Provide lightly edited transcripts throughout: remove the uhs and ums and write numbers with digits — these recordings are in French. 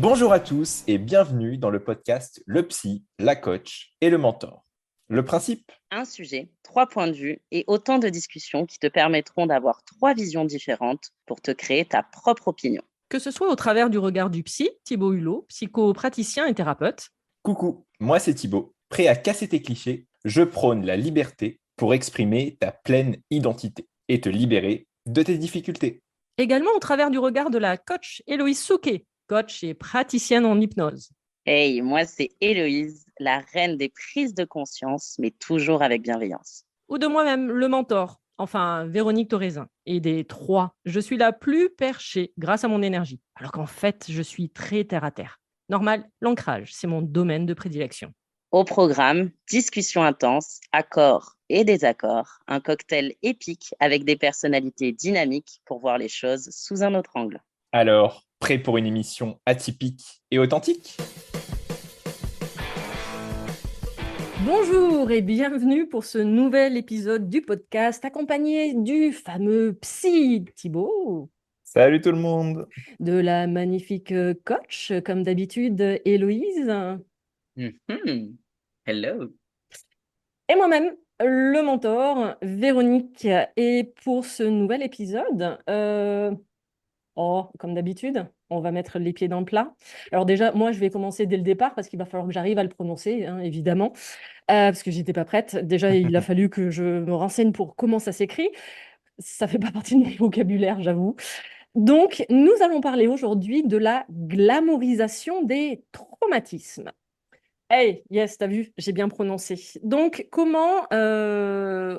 Bonjour à tous et bienvenue dans le podcast Le Psy, la coach et le mentor. Le principe, Un sujet, 3 points de vue et autant de discussions qui te permettront d'avoir 3 visions différentes pour te créer ta propre opinion. Que ce soit au travers du regard du psy, Thibaut Hulot, psychopraticien et thérapeute. coucou, moi c'est Thibaut, prêt à casser tes clichés, je prône la liberté pour exprimer ta pleine identité et te libérer de tes difficultés. Également au travers du regard de la coach Héloïse Souquet, coach et praticienne en hypnose. Hey, moi c'est Héloïse, la reine des prises de conscience, mais toujours avec bienveillance. Ou de moi-même, le mentor, enfin Véronique Thorezin. Et des 3, je suis la plus perchée grâce à mon énergie, alors qu'en fait, je suis très terre-à-terre. Normal, l'ancrage, c'est mon domaine de prédilection. Au programme, discussions intenses, accords et désaccords, un cocktail épique avec des personnalités dynamiques pour voir les choses sous un autre angle. Alors, prêt pour une émission atypique et authentique ? Bonjour et bienvenue pour ce nouvel épisode du podcast accompagné du fameux psy Thibaut, Salut tout le monde. de la magnifique coach, comme d'habitude, Héloïse, Hello. et moi-même, le mentor, Véronique. Et pour ce nouvel épisode, comme d'habitude, on va mettre les pieds dans le plat. Alors déjà, moi, je vais commencer dès le départ parce qu'il va falloir que j'arrive à le prononcer, hein, évidemment, parce que j'étais pas prête. Déjà, il a fallu que je me renseigne pour comment ça s'écrit. Ça fait pas partie de mon vocabulaire, j'avoue. Donc, nous allons parler aujourd'hui de la glamourisation des traumatismes. Hey, yes, t'as vu, j'ai bien prononcé. Donc, comment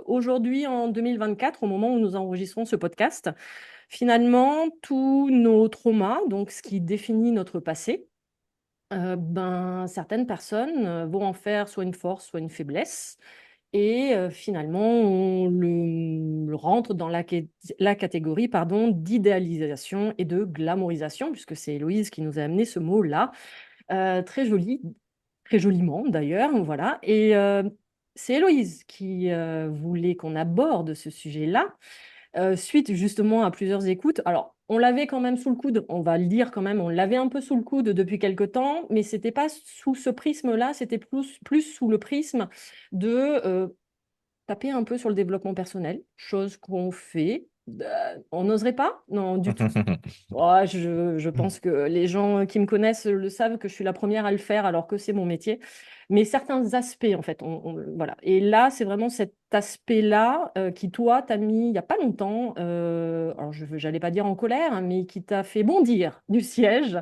aujourd'hui, en 2024, au moment où nous enregistrons ce podcast, finalement, tous nos traumas, donc ce qui définit notre passé, certaines personnes vont en faire soit une force, soit une faiblesse. Et finalement, on le rentre dans la catégorie d'idéalisation et de glamourisation, puisque c'est Héloïse qui nous a amené ce mot-là, très joli, très joliment d'ailleurs, voilà. Et c'est Héloïse qui voulait qu'on aborde ce sujet-là, suite justement à plusieurs écoutes. Alors, on l'avait quand même sous le coude, on va le dire quand même, on l'avait un peu sous le coude depuis quelque temps, mais c'était pas sous ce prisme-là, c'était plus sous le prisme de taper un peu sur le développement personnel, chose qu'on fait. On n'oserait pas? Non, du tout. Ouais, je pense que les gens qui me connaissent le savent que je suis la première à le faire alors que c'est mon métier. Mais certains aspects, en fait, voilà. Et là, c'est vraiment cet aspect-là qui, toi, t'as mis il n'y a pas longtemps, alors je n'allais pas dire en colère, hein, mais qui t'a fait bondir du siège,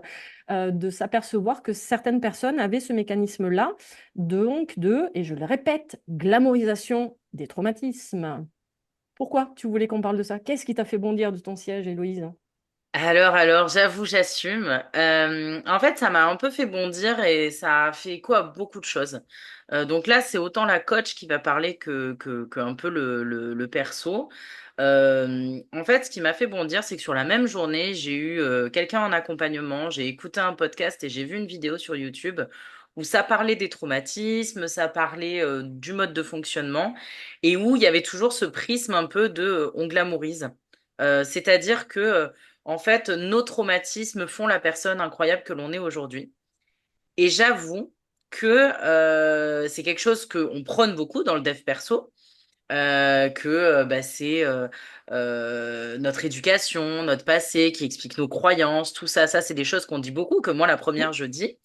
de s'apercevoir que certaines personnes avaient ce mécanisme-là, donc et je le répète, glamourisation des traumatismes. Pourquoi tu voulais qu'on parle de ça? Qu'est-ce qui t'a fait bondir de ton siège, Héloïse? Alors, j'avoue, j'assume. En fait, ça m'a un peu fait bondir et ça a fait écho à beaucoup de choses. Donc là, c'est autant la coach qui va parler que un peu le perso. En fait, ce qui m'a fait bondir, c'est que sur la même journée, j'ai eu quelqu'un en accompagnement, j'ai écouté un podcast et j'ai vu une vidéo sur YouTube où ça parlait des traumatismes, ça parlait du mode de fonctionnement et où il y avait toujours ce prisme un peu de on glamourise. C'est-à-dire que en fait, nos traumatismes font la personne incroyable que l'on est aujourd'hui. Et j'avoue que c'est quelque chose qu'on prône beaucoup dans le dev perso, que c'est notre éducation, notre passé qui explique nos croyances, tout ça. Ça, c'est des choses qu'on dit beaucoup, que moi, la première, je dis.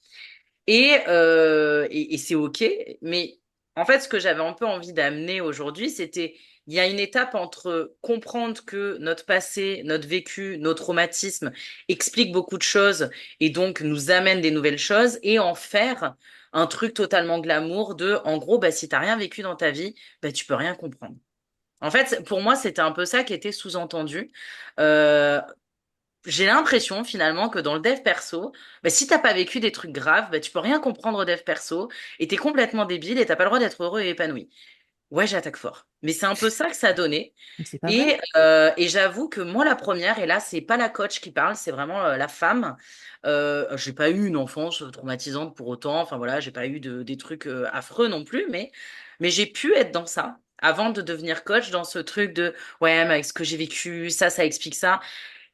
Et c'est OK. Mais en fait, ce que j'avais un peu envie d'amener aujourd'hui, c'était, il y a une étape entre comprendre que notre passé, notre vécu, nos traumatismes expliquent beaucoup de choses et donc nous amènent des nouvelles choses et en faire un truc totalement glamour de, en gros, bah, si t'as rien vécu dans ta vie, bah, tu peux rien comprendre. En fait, pour moi, c'était un peu ça qui était sous-entendu. Euh, j'ai l'impression finalement que dans le dev perso, bah, si t'as pas vécu des trucs graves, bah, tu peux rien comprendre au dev perso et t'es complètement débile et t'as pas le droit d'être heureux et épanoui. Ouais, j'attaque fort. Mais c'est un peu ça que ça a donné. C'est pas vrai. Et j'avoue que moi, la première, et là, c'est pas la coach qui parle, c'est vraiment la femme. J'ai pas eu une enfance traumatisante pour autant. Enfin voilà, j'ai pas eu des trucs affreux non plus, mais j'ai pu être dans ça avant de devenir coach, dans ce truc de ouais, mais avec ce que j'ai vécu, ça explique ça.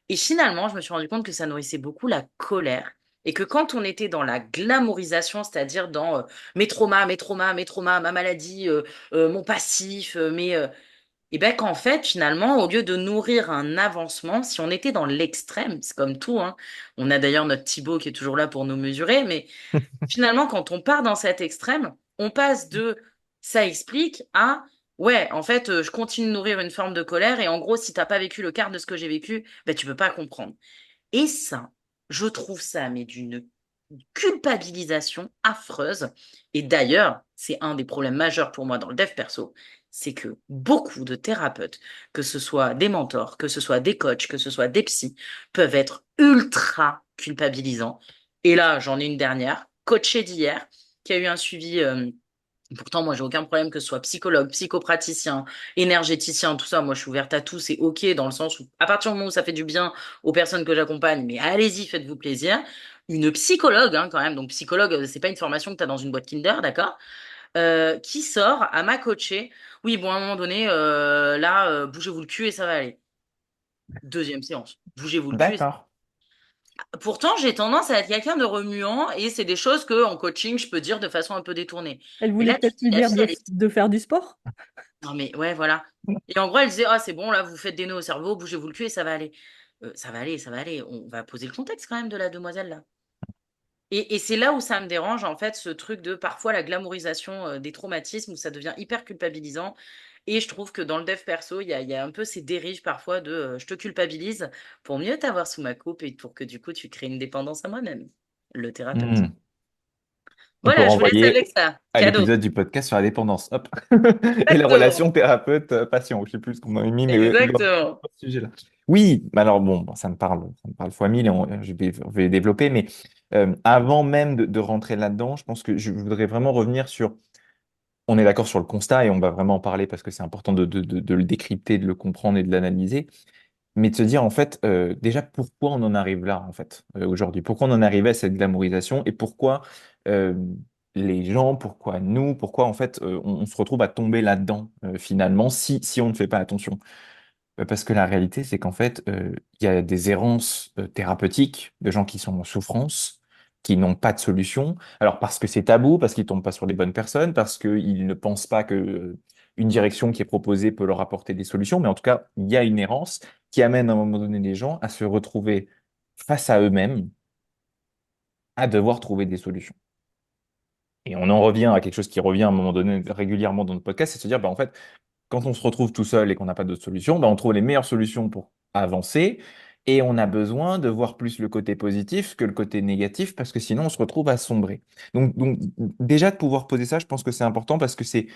Et finalement, je me suis rendu compte que ça nourrissait beaucoup la colère Et que quand on était dans la glamourisation, c'est-à-dire dans mes traumas, mes traumas, mes traumas, ma maladie, mon passif, et bien qu'en fait, finalement, au lieu de nourrir un avancement, si on était dans l'extrême, c'est comme tout, hein, on a d'ailleurs notre Thibaut qui est toujours là pour nous mesurer, mais finalement, quand on part dans cet extrême, on passe de ça explique à ouais, en fait, je continue de nourrir une forme de colère et en gros, si t'as pas vécu le quart de ce que j'ai vécu, ben tu peux pas comprendre. Et ça, je trouve ça, mais d'une culpabilisation affreuse. Et d'ailleurs, c'est un des problèmes majeurs pour moi dans le dev perso, c'est que beaucoup de thérapeutes, que ce soit des mentors, que ce soit des coachs, que ce soit des psys, peuvent être ultra culpabilisants. Et là, j'en ai une dernière, coachée d'hier, qui a eu un suivi. Pourtant, moi, j'ai aucun problème que ce soit psychologue, psychopraticien, énergéticien, tout ça. Moi, je suis ouverte à tout. C'est OK dans le sens où, à partir du moment où ça fait du bien aux personnes que j'accompagne, mais allez-y, faites-vous plaisir. Une psychologue, hein, quand même. Donc, psychologue, c'est pas une formation que tu as dans une boîte Kinder, d'accord? Qui sort à m'a coaché. Oui, bon, à un moment donné, là, bougez-vous le cul et ça va aller. Deuxième séance. Bougez-vous le cul. D'accord. Pourtant, j'ai tendance à être quelqu'un de remuant et c'est des choses que en coaching, je peux dire de façon un peu détournée. Elle Mais voulait là, tu peut-être te dis, lui la dire fille, elle est. de faire du sport. Non, mais ouais, voilà. Et en gros, elle disait, ah, c'est bon, là, vous faites des nœuds au cerveau, bougez-vous le cul et ça va aller. Ça va aller, ça va aller. On va poser le contexte quand même de la demoiselle là. Et c'est là où ça me dérange, en fait, ce truc de parfois la glamourisation des traumatismes où ça devient hyper culpabilisant. Et je trouve que dans le dev perso, il y a un peu ces dérives parfois de je te culpabilise pour mieux t'avoir sous ma coupe et pour que du coup tu crées une dépendance à moi-même, le thérapeute. Hmm. On peut Voilà, je vous laisse avec renvoyer ça. à Cadeau. l'épisode du podcast sur la dépendance. Hop. Et la Exactement. relation thérapeute-patient. Je sais plus ce qu'on a mis, mais Exactement. ce sujet-là. Oui, mais alors bon, ça me parle fois mille et je vais développer, mais avant même de rentrer là-dedans, je pense que je voudrais vraiment revenir sur, on est d'accord sur le constat et on va vraiment en parler parce que c'est important de le décrypter, de le comprendre et de l'analyser, mais de se dire en fait, déjà pourquoi on en arrive là en fait aujourd'hui, pourquoi on en arrive à cette glamourisation et pourquoi euh, les gens, pourquoi nous, pourquoi en fait on se retrouve à tomber là-dedans finalement si on ne fait pas attention. Parce que la réalité, c'est qu'en fait, il y a des errances thérapeutiques de gens qui sont en souffrance, qui n'ont pas de solution. Alors parce que c'est tabou, parce qu'ils tombent pas sur les bonnes personnes, parce qu'ils ne pensent pas que une direction qui est proposée peut leur apporter des solutions. Mais en tout cas, il y a une errance qui amène à un moment donné les gens à se retrouver face à eux-mêmes, à devoir trouver des solutions. Et on en revient à quelque chose qui revient à un moment donné régulièrement dans notre podcast, c'est de se dire, bah, en fait, quand on se retrouve tout seul et qu'on n'a pas d'autre solution, ben on trouve les meilleures solutions pour avancer et on a besoin de voir plus le côté positif que le côté négatif parce que sinon on se retrouve à sombrer. Donc déjà de pouvoir poser ça, je pense que c'est important parce que c'est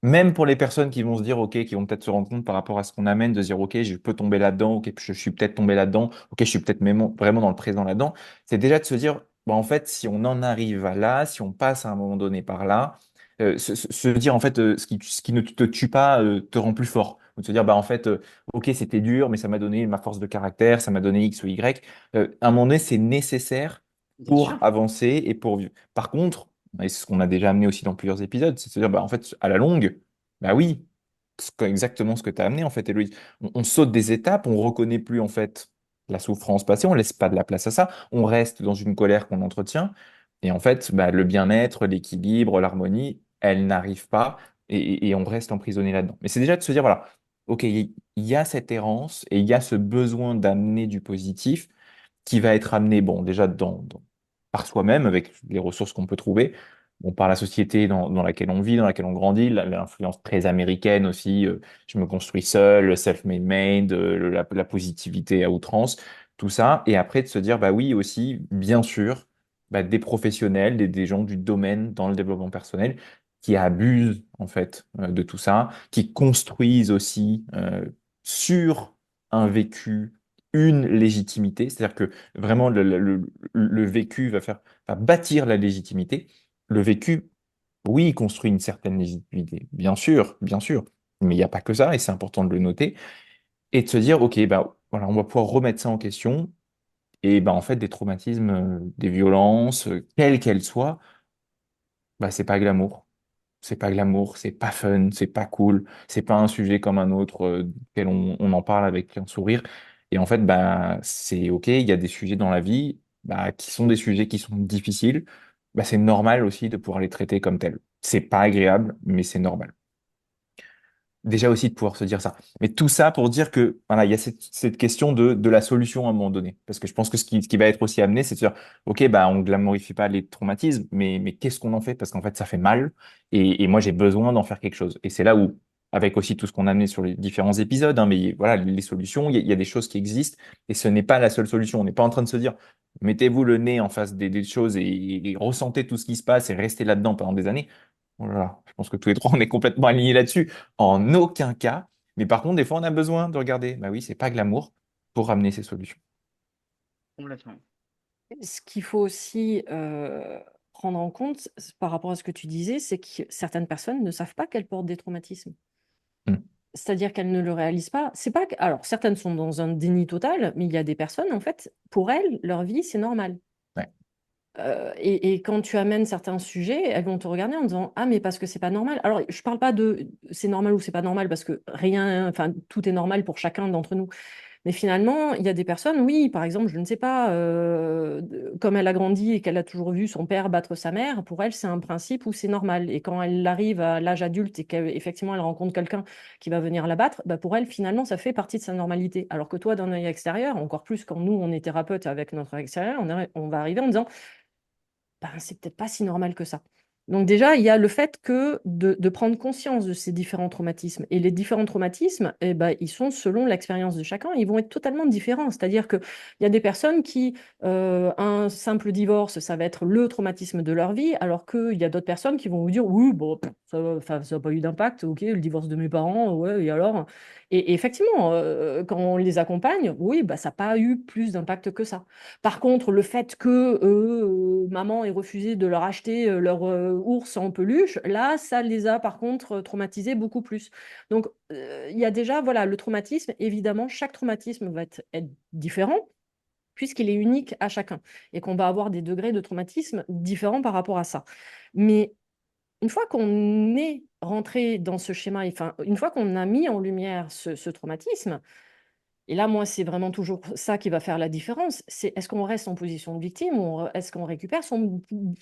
même pour les personnes qui vont se dire, OK, qui vont peut-être se rendre compte par rapport à ce qu'on amène, de se dire, OK, je peux tomber là-dedans, OK, je suis peut-être tombé là-dedans, OK, je suis peut-être même vraiment dans le présent là-dedans. C'est déjà de se dire, bah, en fait, si on en arrive à là, si on passe à un moment donné par là, se dire, en fait, ce qui ne te tue pas te rend plus fort. Ou de se dire, bah, en fait, OK, c'était dur, mais ça m'a donné ma force de caractère, ça m'a donné X ou Y. À un moment donné, c'est nécessaire Bien pour sûr. avancer et pour vivre. Par contre, et c'est ce qu'on a déjà amené aussi dans plusieurs épisodes, c'est de se dire, bah, en fait, à la longue, bah oui, exactement ce que tu as amené, en fait, Héloïse. On saute des étapes, on reconnaît plus, en fait, la souffrance passée, on laisse pas de la place à ça, on reste dans une colère qu'on entretient, et en fait, bah, le bien-être, l'équilibre, l'harmonie, elle n'arrive pas, et on reste emprisonné là-dedans. Mais c'est déjà de se dire, voilà, OK, il y a cette errance, et il y a ce besoin d'amener du positif, qui va être amené, bon, déjà par soi-même, avec les ressources qu'on peut trouver, bon, par la société dans laquelle on vit, dans laquelle on grandit, l'influence très américaine aussi, je me construis seul, le self-made man, la positivité à outrance, tout ça, et après de se dire, bah oui, aussi, bien sûr, bah, des professionnels, des gens du domaine dans le développement personnel, qui abusent en fait de tout ça, qui construisent aussi sur un vécu une légitimité, c'est-à-dire que vraiment le vécu va bâtir la légitimité. Le vécu, oui, construit une certaine légitimité, bien sûr, mais il n'y a pas que ça, et c'est important de le noter, et de se dire, OK, bah, voilà, on va pouvoir remettre ça en question, et bah, en fait, des traumatismes, des violences, quelles qu'elles soient, bah, c'est pas glamour. C'est pas glamour, c'est pas fun, c'est pas cool, c'est pas un sujet comme un autre on en parle avec un sourire. Et en fait, bah, c'est OK, il y a des sujets dans la vie, bah, qui sont des sujets qui sont difficiles, bah, c'est normal aussi de pouvoir les traiter comme tels. C'est pas agréable, mais c'est normal. Déjà aussi de pouvoir se dire ça. Mais tout ça pour dire que voilà, il y a cette question de la solution à un moment donné. Parce que je pense que ce qui va être aussi amené, c'est de se dire, OK, bah, on glamorifie pas les traumatismes, mais qu'est-ce qu'on en fait? Parce qu'en fait, ça fait mal. Et moi, j'ai besoin d'en faire quelque chose. Et c'est là où, avec aussi tout ce qu'on a amené sur les différents épisodes, hein, mais voilà, les solutions, il y a des choses qui existent. Et ce n'est pas la seule solution. On n'est pas en train de se dire, mettez-vous le nez en face des choses et ressentez tout ce qui se passe et restez là-dedans pendant des années. Oh là là, je pense que tous les trois, on est complètement alignés là-dessus. En aucun cas. Mais par contre, des fois, on a besoin de regarder. Bah oui, c'est pas glamour pour ramener ces solutions. Complètement. Ce qu'il faut aussi prendre en compte par rapport à ce que tu disais, c'est que certaines personnes ne savent pas qu'elles portent des traumatismes. Hmm. C'est-à-dire qu'elles ne le réalisent pas. C'est pas que... Alors, certaines sont dans un déni total, mais il y a des personnes, en fait, pour elles, leur vie, c'est normal. Ouais. Et quand tu amènes certains sujets, elles vont te regarder en disant, ah, mais parce que c'est pas normal. Alors, je parle pas de c'est normal ou c'est pas normal, parce que rien, enfin, tout est normal pour chacun d'entre nous. Mais finalement, il y a des personnes, oui, par exemple, je ne sais pas, comme elle a grandi et qu'elle a toujours vu son père battre sa mère, pour elle, c'est un principe où c'est normal. Et quand elle arrive à l'âge adulte et qu'effectivement elle rencontre quelqu'un qui va venir la battre, bah pour elle, finalement, ça fait partie de sa normalité. Alors que toi, d'un œil extérieur, encore plus quand nous, on est thérapeute avec notre œil extérieur, on va arriver en disant, ben, c'est peut-être pas si normal que ça. Donc déjà, il y a le fait que de prendre conscience de ces différents traumatismes. Et les différents traumatismes, eh ben, ils sont selon l'expérience de chacun, ils vont être totalement différents. C'est-à-dire qu'il y a des personnes qui, un simple divorce, ça va être le traumatisme de leur vie, alors qu'il y a d'autres personnes qui vont vous dire, oui, bon, ça n'a pas eu d'impact, ok, le divorce de mes parents, ouais, et alors? Et effectivement, quand on les accompagne, oui, bah, ça n'a pas eu plus d'impact que ça. Par contre, le fait que maman ait refusé de leur acheter leur ours en peluche, là, ça les a par contre traumatisés beaucoup plus. Donc, il y a déjà, voilà, le traumatisme, évidemment, chaque traumatisme va être différent puisqu'il est unique à chacun et qu'on va avoir des degrés de traumatisme différents par rapport à ça. Mais une fois qu'on est rentré dans ce schéma, enfin, une fois qu'on a mis en lumière ce traumatisme, et là, moi, c'est vraiment toujours ça qui va faire la différence. C'est est-ce qu'on reste en position de victime ou est-ce qu'on récupère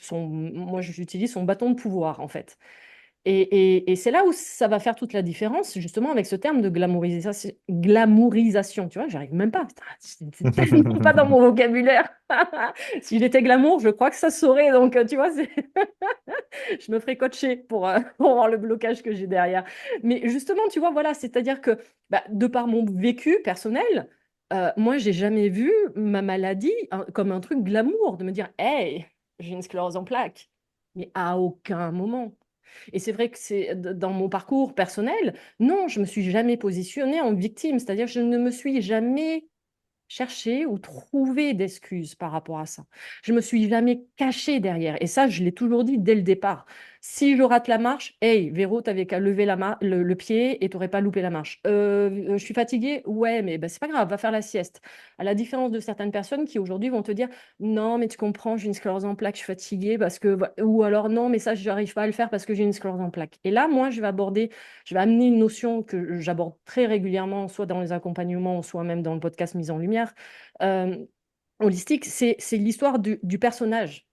moi, j'utilise son bâton de pouvoir, en fait. Et c'est là où ça va faire toute la différence, justement, avec ce terme de glamourisation. Tu vois, j'arrive même pas. Putain, c'est tellement pas dans mon vocabulaire. Si j'étais glamour, je crois que ça saurait. Donc, tu vois, je me ferais coacher pour voir le blocage que j'ai derrière. Mais justement, tu vois, voilà, c'est-à-dire que bah, de par mon vécu personnel, moi, j'ai jamais vu ma maladie comme un truc glamour, de me dire, hey, j'ai une sclérose en plaques. Mais à aucun moment. Et c'est vrai que c'est dans mon parcours personnel, non, je me suis jamais positionnée en victime, c'est-à-dire que je ne me suis jamais chercher ou trouver d'excuses par rapport à ça. Je me suis jamais cachée derrière. Et ça, je l'ai toujours dit dès le départ. Si je rate la marche, hey, Véro, t'avais qu'à lever le pied et t'aurais pas loupé la marche. Je suis fatiguée, ouais, mais ben, c'est pas grave, va faire la sieste. À la différence de certaines personnes qui aujourd'hui vont te dire, non, mais tu comprends, j'ai une sclérose en plaques, je suis fatiguée parce que, ou alors non, mais ça, je n'arrive pas à le faire parce que j'ai une sclérose en plaques. Et là, moi, je vais amener une notion que j'aborde très régulièrement, soit dans les accompagnements, soit même dans le podcast Mise en Lumière. Euh, Holistique, c'est l'histoire du personnage.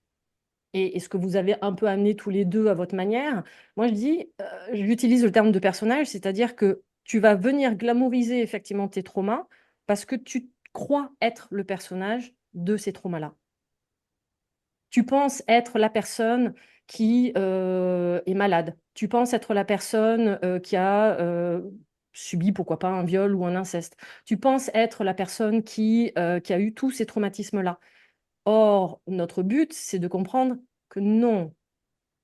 Et ce que vous avez un peu amené tous les deux à votre manière, moi je dis, j'utilise le terme de personnage, c'est-à-dire que tu vas venir glamouriser effectivement tes traumas parce que tu crois être le personnage de ces traumas-là. Tu penses être la personne qui est malade. Tu penses être la personne qui a subi, pourquoi pas, un viol ou un inceste. Tu penses être la personne qui a eu tous ces traumatismes-là. Or, notre but, c'est de comprendre que non,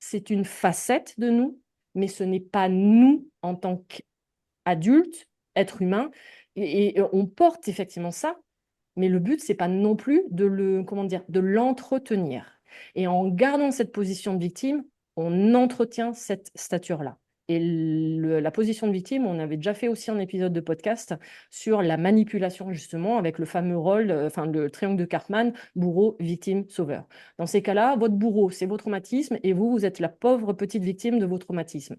c'est une facette de nous, mais ce n'est pas nous en tant qu'adultes, êtres humains. Et on porte effectivement ça, mais le but, c'est pas non plus comment dire, de l'entretenir. Et en gardant cette position de victime, on entretient cette stature-là. Et la position de victime, on avait déjà fait aussi un épisode de podcast sur la manipulation, justement, avec le fameux rôle, enfin le triangle de Cartman, bourreau, victime, sauveur. Dans ces cas-là, votre bourreau, c'est vos traumatismes, et vous, vous êtes la pauvre petite victime de vos traumatismes.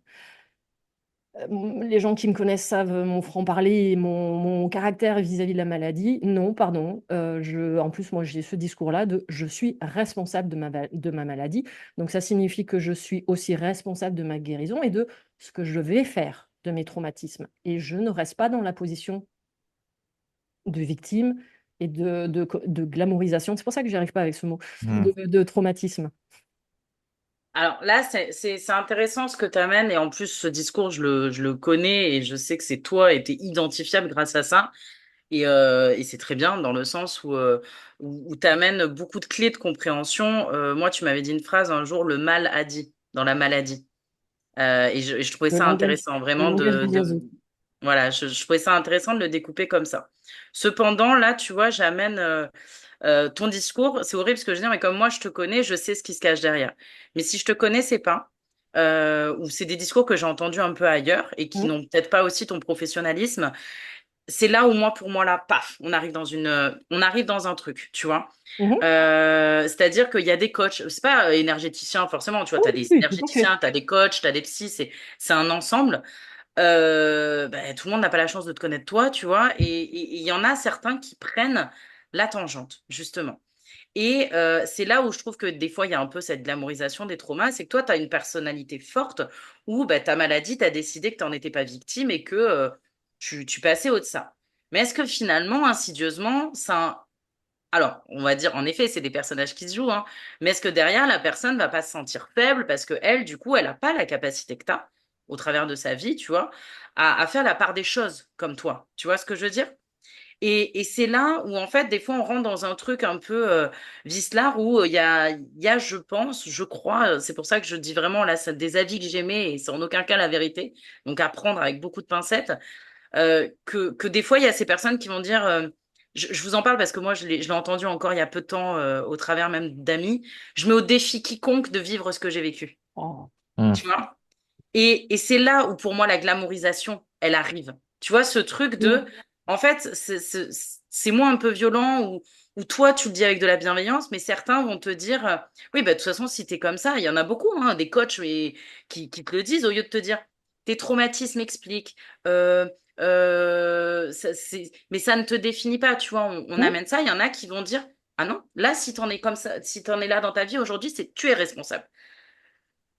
Les gens qui me connaissent savent mon franc-parler et mon caractère vis-à-vis de la maladie. Non, pardon. En plus, moi, j'ai ce discours-là de je suis responsable de ma maladie. Donc, ça signifie que je suis aussi responsable de ma guérison et de ce que je vais faire de mes traumatismes. Et je ne reste pas dans la position de victime et de glamourisation. C'est pour ça que j'y arrive pas avec ce mot, Hmm. de traumatisme. Alors là, c'est intéressant ce que tu amènes et en plus ce discours, je le connais et je sais que c'est toi et t'es identifiable grâce à ça. Et c'est très bien dans le sens où tu amènes beaucoup de clés de compréhension. Moi, tu m'avais dit une phrase un jour, le mal a dit dans la maladie. Et je trouvais Le ça langage, intéressant, le vraiment langage des oiseaux. voilà, je trouvais ça intéressant de le découper comme ça. Cependant, là, tu vois, j'amène ton discours. C'est horrible ce que je dis, mais comme moi, je te connais, je sais ce qui se cache derrière. Mais si je te connaissais pas, ou c'est des discours que j'ai entendus un peu ailleurs et qui Mhm. n'ont peut-être pas aussi ton professionnalisme, c'est là où moi, pour moi, là, paf, on arrive dans un truc, tu vois. Mhm. C'est-à-dire qu'il y a des coachs, c'est pas énergéticien forcément, tu vois, Oui, tu as des oui, tout à fait. énergéticiens, tu as des coachs, tu as des psys, c'est un ensemble. Ben, tout le monde n'a pas la chance de te connaître toi, tu vois, et il y en a certains qui prennent la tangente, justement. Et c'est là où je trouve que des fois, il y a un peu cette glamourisation des traumas, c'est que toi, tu as une personnalité forte où ben, ta maladie, tu as décidé que tu n'en étais pas victime et que tu passais au de ça. Mais est-ce que finalement, insidieusement, ça... Alors, on va dire, en effet, c'est des personnages qui se jouent, hein, mais est-ce que derrière, la personne va pas se sentir faible parce que elle, du coup, elle n'a pas la capacité que tu as, au travers de sa vie, tu vois, à faire la part des choses comme toi. Tu vois ce que je veux dire? Et c'est là où, en fait, des fois, on rentre dans un truc un peu vicelard où il y a, je pense, je crois, c'est pour ça que je dis vraiment, là, c'est des avis que j'aimais et c'est en aucun cas la vérité, donc à prendre avec beaucoup de pincettes, que des fois, il y a ces personnes qui vont dire, je vous en parle parce que moi, je l'ai entendu encore il y a peu de temps, au travers même d'amis, je mets au défi quiconque de vivre ce que j'ai vécu, Oh. Hmm. tu vois? Et c'est là où pour moi la glamourisation, elle arrive. Tu vois, ce truc de, Mhm. en fait, c'est moi un peu violent ou toi tu le dis avec de la bienveillance, mais certains vont te dire, oui, bah, de toute façon, si t'es comme ça, il y en a beaucoup, hein, des coachs qui te le disent au lieu de te dire, tes traumatismes expliquent, euh, mais ça ne te définit pas, tu vois, on Mhm. amène ça, il y en a qui vont dire, ah non, là, si t'en es comme ça, si t'en es là dans ta vie aujourd'hui, c'est tu es responsable.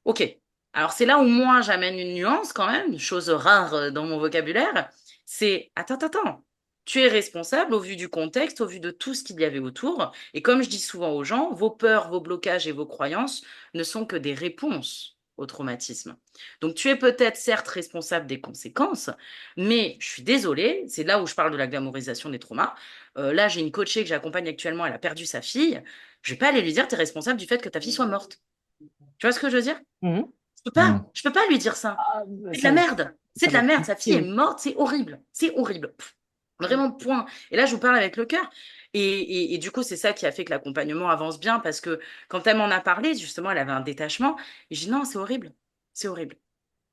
Ok. Alors c'est là où moi j'amène une nuance quand même, chose rare dans mon vocabulaire. C'est attends, attends, attends. Tu es responsable au vu du contexte, au vu de tout ce qu'il y avait autour. Et comme je dis souvent aux gens, vos peurs, vos blocages et vos croyances ne sont que des réponses au traumatisme. Donc tu es peut-être certes responsable des conséquences, mais je suis désolée, c'est là où je parle de la glamourisation des traumas. Là, j'ai une coachée que j'accompagne actuellement, elle a perdu sa fille. Je vais pas aller lui dire, tu es responsable du fait que ta fille soit morte. Tu vois ce que je veux dire? Mhm. Hmm. Je peux pas lui dire ça. Ah, C'est de la merde. C'est ça de va la être merde. Sa fille est difficile. morte. C'est horrible. C'est horrible. Pff, vraiment, point. Et là, je vous parle avec le cœur. Et du coup, c'est ça qui a fait que l'accompagnement avance bien parce que quand elle m'en a parlé, justement, elle avait un détachement. Et j'ai dit non, c'est horrible. C'est horrible.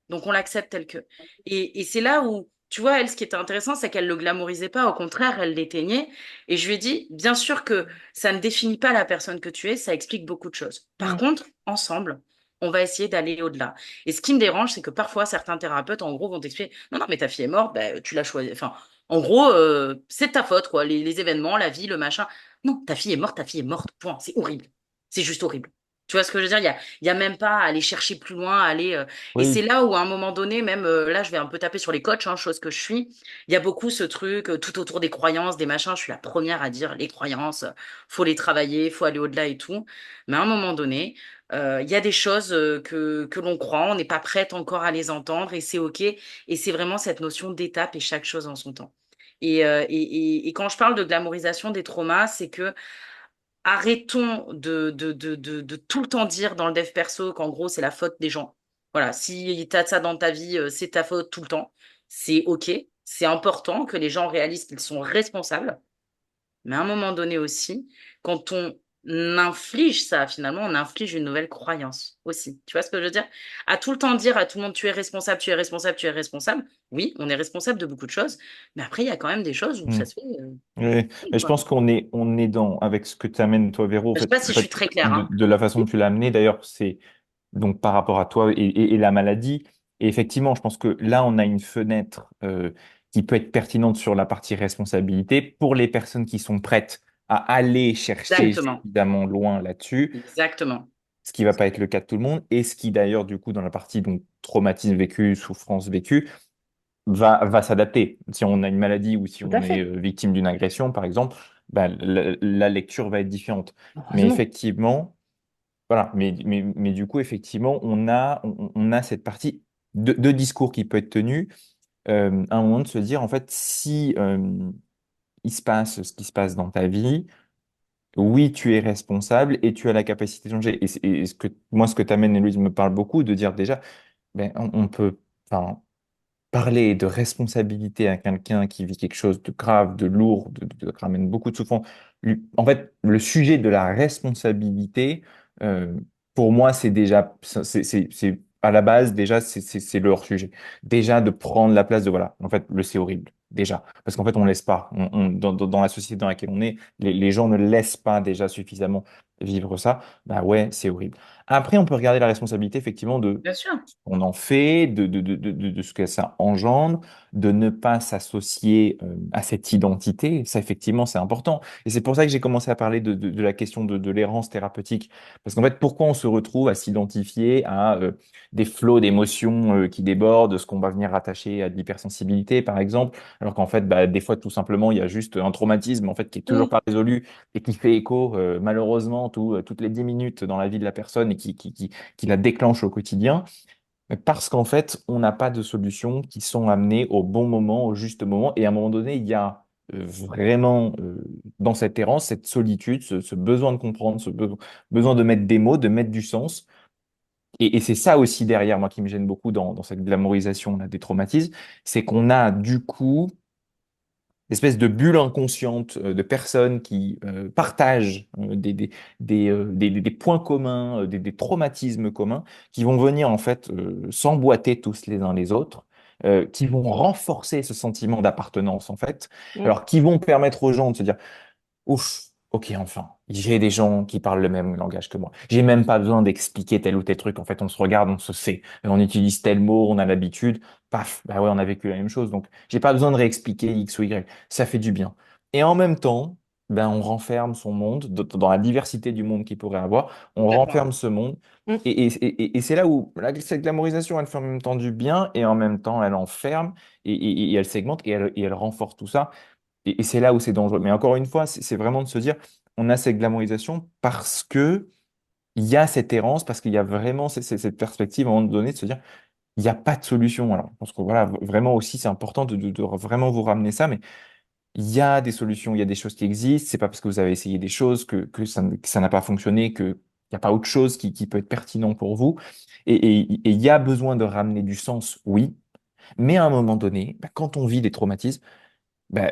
Donc, on l'accepte tel que. Et c'est là où, tu vois, elle, ce qui était intéressant, c'est qu'elle le glamourisait pas. Au contraire, elle l'éteignait. Et je lui ai dit, bien sûr que ça ne définit pas la personne que tu es, ça explique beaucoup de choses. Par Mhm. contre, ensemble, on va essayer d'aller au-delà. Et ce qui me dérange, c'est que parfois, certains thérapeutes, en gros, vont t'expliquer, non, non, mais ta fille est morte, ben, tu l'as choisi. Enfin, en gros, c'est de ta faute, quoi. Les événements, la vie, le machin. Non, ta fille est morte, point. C'est horrible. C'est juste horrible. Tu vois ce que je veux dire? Il y a même pas à aller chercher plus loin, à aller. Et c'est Oui. là où, à un moment donné, même là, je vais un peu taper sur les coachs, hein, chose que je suis. Il y a beaucoup ce truc tout autour des croyances, des machins. Je suis la première à dire les croyances, faut les travailler, faut aller au-delà et tout. Mais à un moment donné, il y a des choses que l'on croit, on n'est pas prête encore à les entendre et c'est OK. Et c'est vraiment cette notion d'étape et chaque chose en son temps. Et quand je parle de glamourisation des traumas, c'est que arrêtons de tout le temps dire dans le dev perso qu'en gros, c'est la faute des gens. Voilà, si tu as ça dans ta vie, c'est ta faute tout le temps. C'est OK. C'est important que les gens réalisent qu'ils sont responsables. Mais à un moment donné aussi, quand on inflige ça, finalement, on inflige une nouvelle croyance aussi. Tu vois ce que je veux dire? À tout le temps dire à tout le monde, tu es responsable, tu es responsable, tu es responsable. Oui, on est responsable de beaucoup de choses. Mais après, il y a quand même des choses où Hmm. ça se fait. Oui. Mais je Quoi. pense qu'on est dans, avec ce que tu amènes, toi, Véro, Je sais pas si en je suis fait, très claire, hein. de la façon dont tu l'as amené, d'ailleurs, c'est donc par rapport à toi et la maladie. Et effectivement, je pense que là, on a une fenêtre qui peut être pertinente sur la partie responsabilité pour les personnes qui sont prêtes à aller chercher Exactement, suffisamment loin là-dessus, exactement. ce qui va pas être le cas de tout le monde, et ce qui d'ailleurs, du coup, dans la partie donc, traumatisme vécu, souffrance vécue, va s'adapter. Si on a une maladie ou si Tout à on est fait. victime d'une agression, par exemple, ben, la lecture va être différente. Mais Heureusement. effectivement, voilà, mais du coup, effectivement, on a cette partie de discours qui peut être tenue à un moment de se dire, en fait, si il se passe ce qui se passe dans ta vie, oui, tu es responsable et tu as la capacité de changer. Et moi, ce que tu amènes, Héloïse, me parle beaucoup, de dire déjà, ben, on peut enfin, parler de responsabilité à quelqu'un qui vit quelque chose de grave, de lourd, qui ramène beaucoup de souffrance. En fait, le sujet de la responsabilité, euh, pour moi, c'est déjà, à la base, déjà, c'est le hors-sujet. Déjà, de prendre la place de, voilà, en fait, c'est horrible. Déjà. Parce qu'en fait, on ne laisse pas. Dans la société dans laquelle on est, les gens ne laissent pas déjà suffisamment vivre ça. Bah ouais, c'est horrible. Après, on peut regarder la responsabilité, effectivement, de Bien sûr. on en fait, de ce que ça engendre, de ne pas s'associer à cette identité. Ça, effectivement, c'est important. Et c'est pour ça que j'ai commencé à parler de la question de l'errance thérapeutique. Parce qu'en fait, pourquoi on se retrouve à s'identifier à des flots d'émotions qui débordent, de ce qu'on va venir rattacher à de l'hypersensibilité, par exemple, alors qu'en fait, bah, des fois, tout simplement, il y a juste un traumatisme en fait, qui est toujours Oui. pas résolu et qui fait écho, malheureusement, toutes les 10 minutes dans la vie de la personne et qui la déclenche au quotidien. Mais parce qu'en fait, on n'a pas de solutions qui sont amenées au bon moment, au juste moment. Et à un moment donné, il y a vraiment dans cette errance, cette solitude, ce besoin de comprendre, besoin de mettre des mots, de mettre du sens. Et c'est ça aussi derrière, moi, qui me gêne beaucoup dans cette glamorisation là, des traumatismes, c'est qu'on a du coup espèce de bulle inconsciente de personnes qui partagent des points communs, des traumatismes communs, qui vont venir en fait s'emboîter tous les uns les autres, qui vont renforcer ce sentiment d'appartenance en fait, Mm. alors qui vont permettre aux gens de se dire ouf, ok, enfin, j'ai des gens qui parlent le même langage que moi. J'ai même pas besoin d'expliquer tel ou tel truc. En fait, on se regarde, on se sait. On utilise tel mot, on a l'habitude. Paf, bah ouais, on a vécu la même chose. Donc, j'ai pas besoin de réexpliquer X ou Y. Ça fait du bien. Et en même temps, ben, on renferme son monde dans la diversité du monde qu'il pourrait avoir. On Complètement. renferme ce monde. Mm. Et c'est là où cette glamorisation, elle fait en même temps du bien et en même temps, elle enferme et elle segmente et elle renforce tout ça. Et c'est là où c'est dangereux. Mais encore une fois, c'est vraiment de se dire, on a cette glamorisation parce que il y a cette errance, parce qu'il y a vraiment cette perspective à un moment donné de se dire, il n'y a pas de solution. Alors, je pense que voilà, vraiment aussi, c'est important de vraiment vous ramener ça, mais il y a des solutions, il y a des choses qui existent. C'est pas parce que vous avez essayé des choses que ça n'a pas fonctionné, qu'il n'y a pas autre chose qui peut être pertinent pour vous. Et il y a besoin de ramener du sens, oui, mais à un moment donné, bah, quand on vit des traumatismes, ben,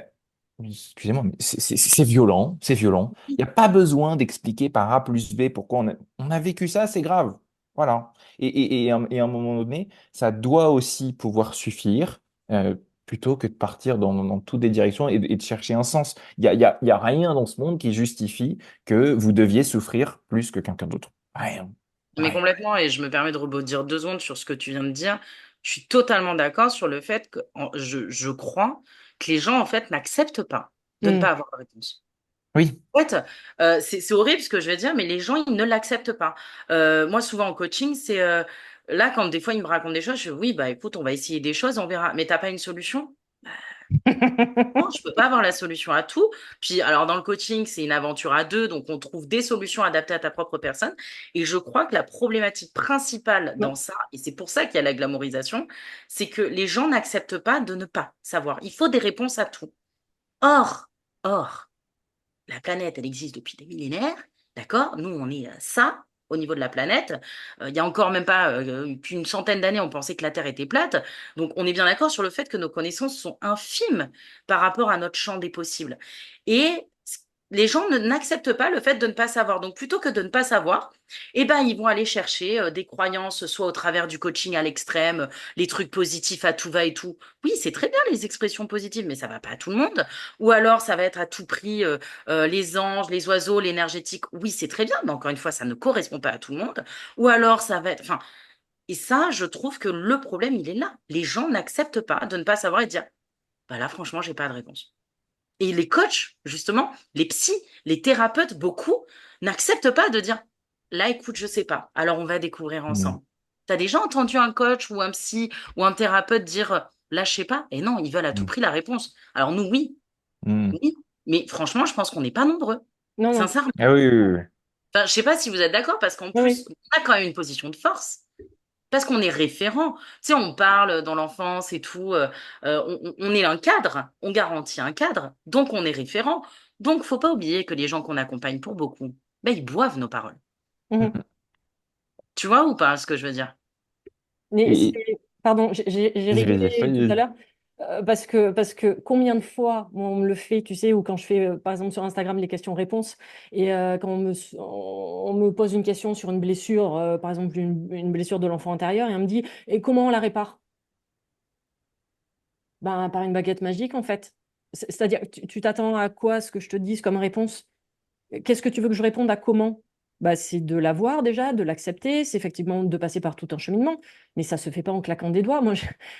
excusez-moi, mais c'est violent, c'est violent. Il n'y a pas besoin d'expliquer par A plus B pourquoi on a vécu ça, c'est grave. Voilà. Et à un moment donné, ça doit aussi pouvoir suffire plutôt que de partir dans toutes les directions et de chercher un sens. Il y a rien dans ce monde qui justifie que vous deviez souffrir plus que quelqu'un d'autre. Rien. Mais Rien. complètement, et je me permets de rebondir 2 secondes sur ce que tu viens de dire. Je suis totalement d'accord sur le fait que je crois que les gens, en fait, n'acceptent pas de ne Mm. pas avoir de réponse. Oui. En fait, c'est horrible ce que je vais dire, mais les gens, ils ne l'acceptent pas. Moi, souvent en coaching, c'est là, quand des fois, ils me racontent des choses, je fais, oui, bah écoute, on va essayer des choses, on verra. Mais t'as pas une solution? Non, je peux pas avoir la solution à tout. Puis, alors, dans le coaching, c'est une aventure à deux, donc on trouve des solutions adaptées à ta propre personne. Et je crois que la problématique principale dans ça, et c'est pour ça qu'il y a la glamorisation, c'est que les gens n'acceptent pas de ne pas savoir. Il faut des réponses à tout. Or, or, la planète, elle existe depuis des millénaires, d'accord? Nous, on est ça au niveau de la planète. Il y a encore même pas qu'une centaine d'années, on pensait que la Terre était plate. Donc, on est bien d'accord sur le fait que nos connaissances sont infimes par rapport à notre champ des possibles. Et les gens n'acceptent pas le fait de ne pas savoir. Donc, plutôt que de ne pas savoir, eh ben, ils vont aller chercher des croyances, soit au travers du coaching à l'extrême, les trucs positifs à tout va et tout. Oui, c'est très bien les expressions positives, mais ça va pas à tout le monde. Ou alors, ça va être à tout prix les anges, les oiseaux, l'énergétique. Oui, c'est très bien, mais encore une fois, ça ne correspond pas à tout le monde. Ou alors, ça va être, enfin, Et ça, je trouve que le problème, il est là. Les gens n'acceptent pas de ne pas savoir et de dire, bah là, franchement, j'ai pas de réponse. Et les coachs, justement, les psys, les thérapeutes, beaucoup, n'acceptent pas de dire, là, écoute, je sais pas. Alors, on va découvrir Mm. ensemble. T'as déjà entendu un coach ou un psy ou un thérapeute dire, là, je sais pas? Et non, ils veulent à tout Mm. prix la réponse. Alors, nous, oui, Mm. oui. Mais franchement, je pense qu'on n'est pas nombreux. Non, non. Sincèrement. Ah oui, oui, oui. Enfin, je sais pas si vous êtes d'accord, parce qu'en Oui, plus, oui. on a quand même une position de force. Parce qu'on est référent. Tu sais, on parle dans l'enfance et tout. On est un cadre. On garantit un cadre. Donc, on est référent. Donc, faut pas oublier que les gens qu'on accompagne pour beaucoup, ben, ils boivent nos paroles. Mhm. Mm. Tu vois ou pas ce que je veux dire? Mais Et, pardon, j'ai vas-y, vas-y, rigolé tout à vas-y. l'heure parce que combien de fois moi, on me le fait, tu sais, ou quand je fais par exemple sur Instagram les questions-réponses et quand on me pose une question sur une blessure, par exemple une blessure de l'enfant intérieur, et on me dit, et comment on la répare? Ben, par une baguette magique en fait. C'est-à-dire, tu t'attends à quoi ce que je te dise comme réponse? Qu'est-ce que tu veux que je réponde à comment? Bah, c'est de l'avoir déjà, de l'accepter, c'est effectivement de passer par tout un cheminement, mais ça se fait pas en claquant des doigts. Moi,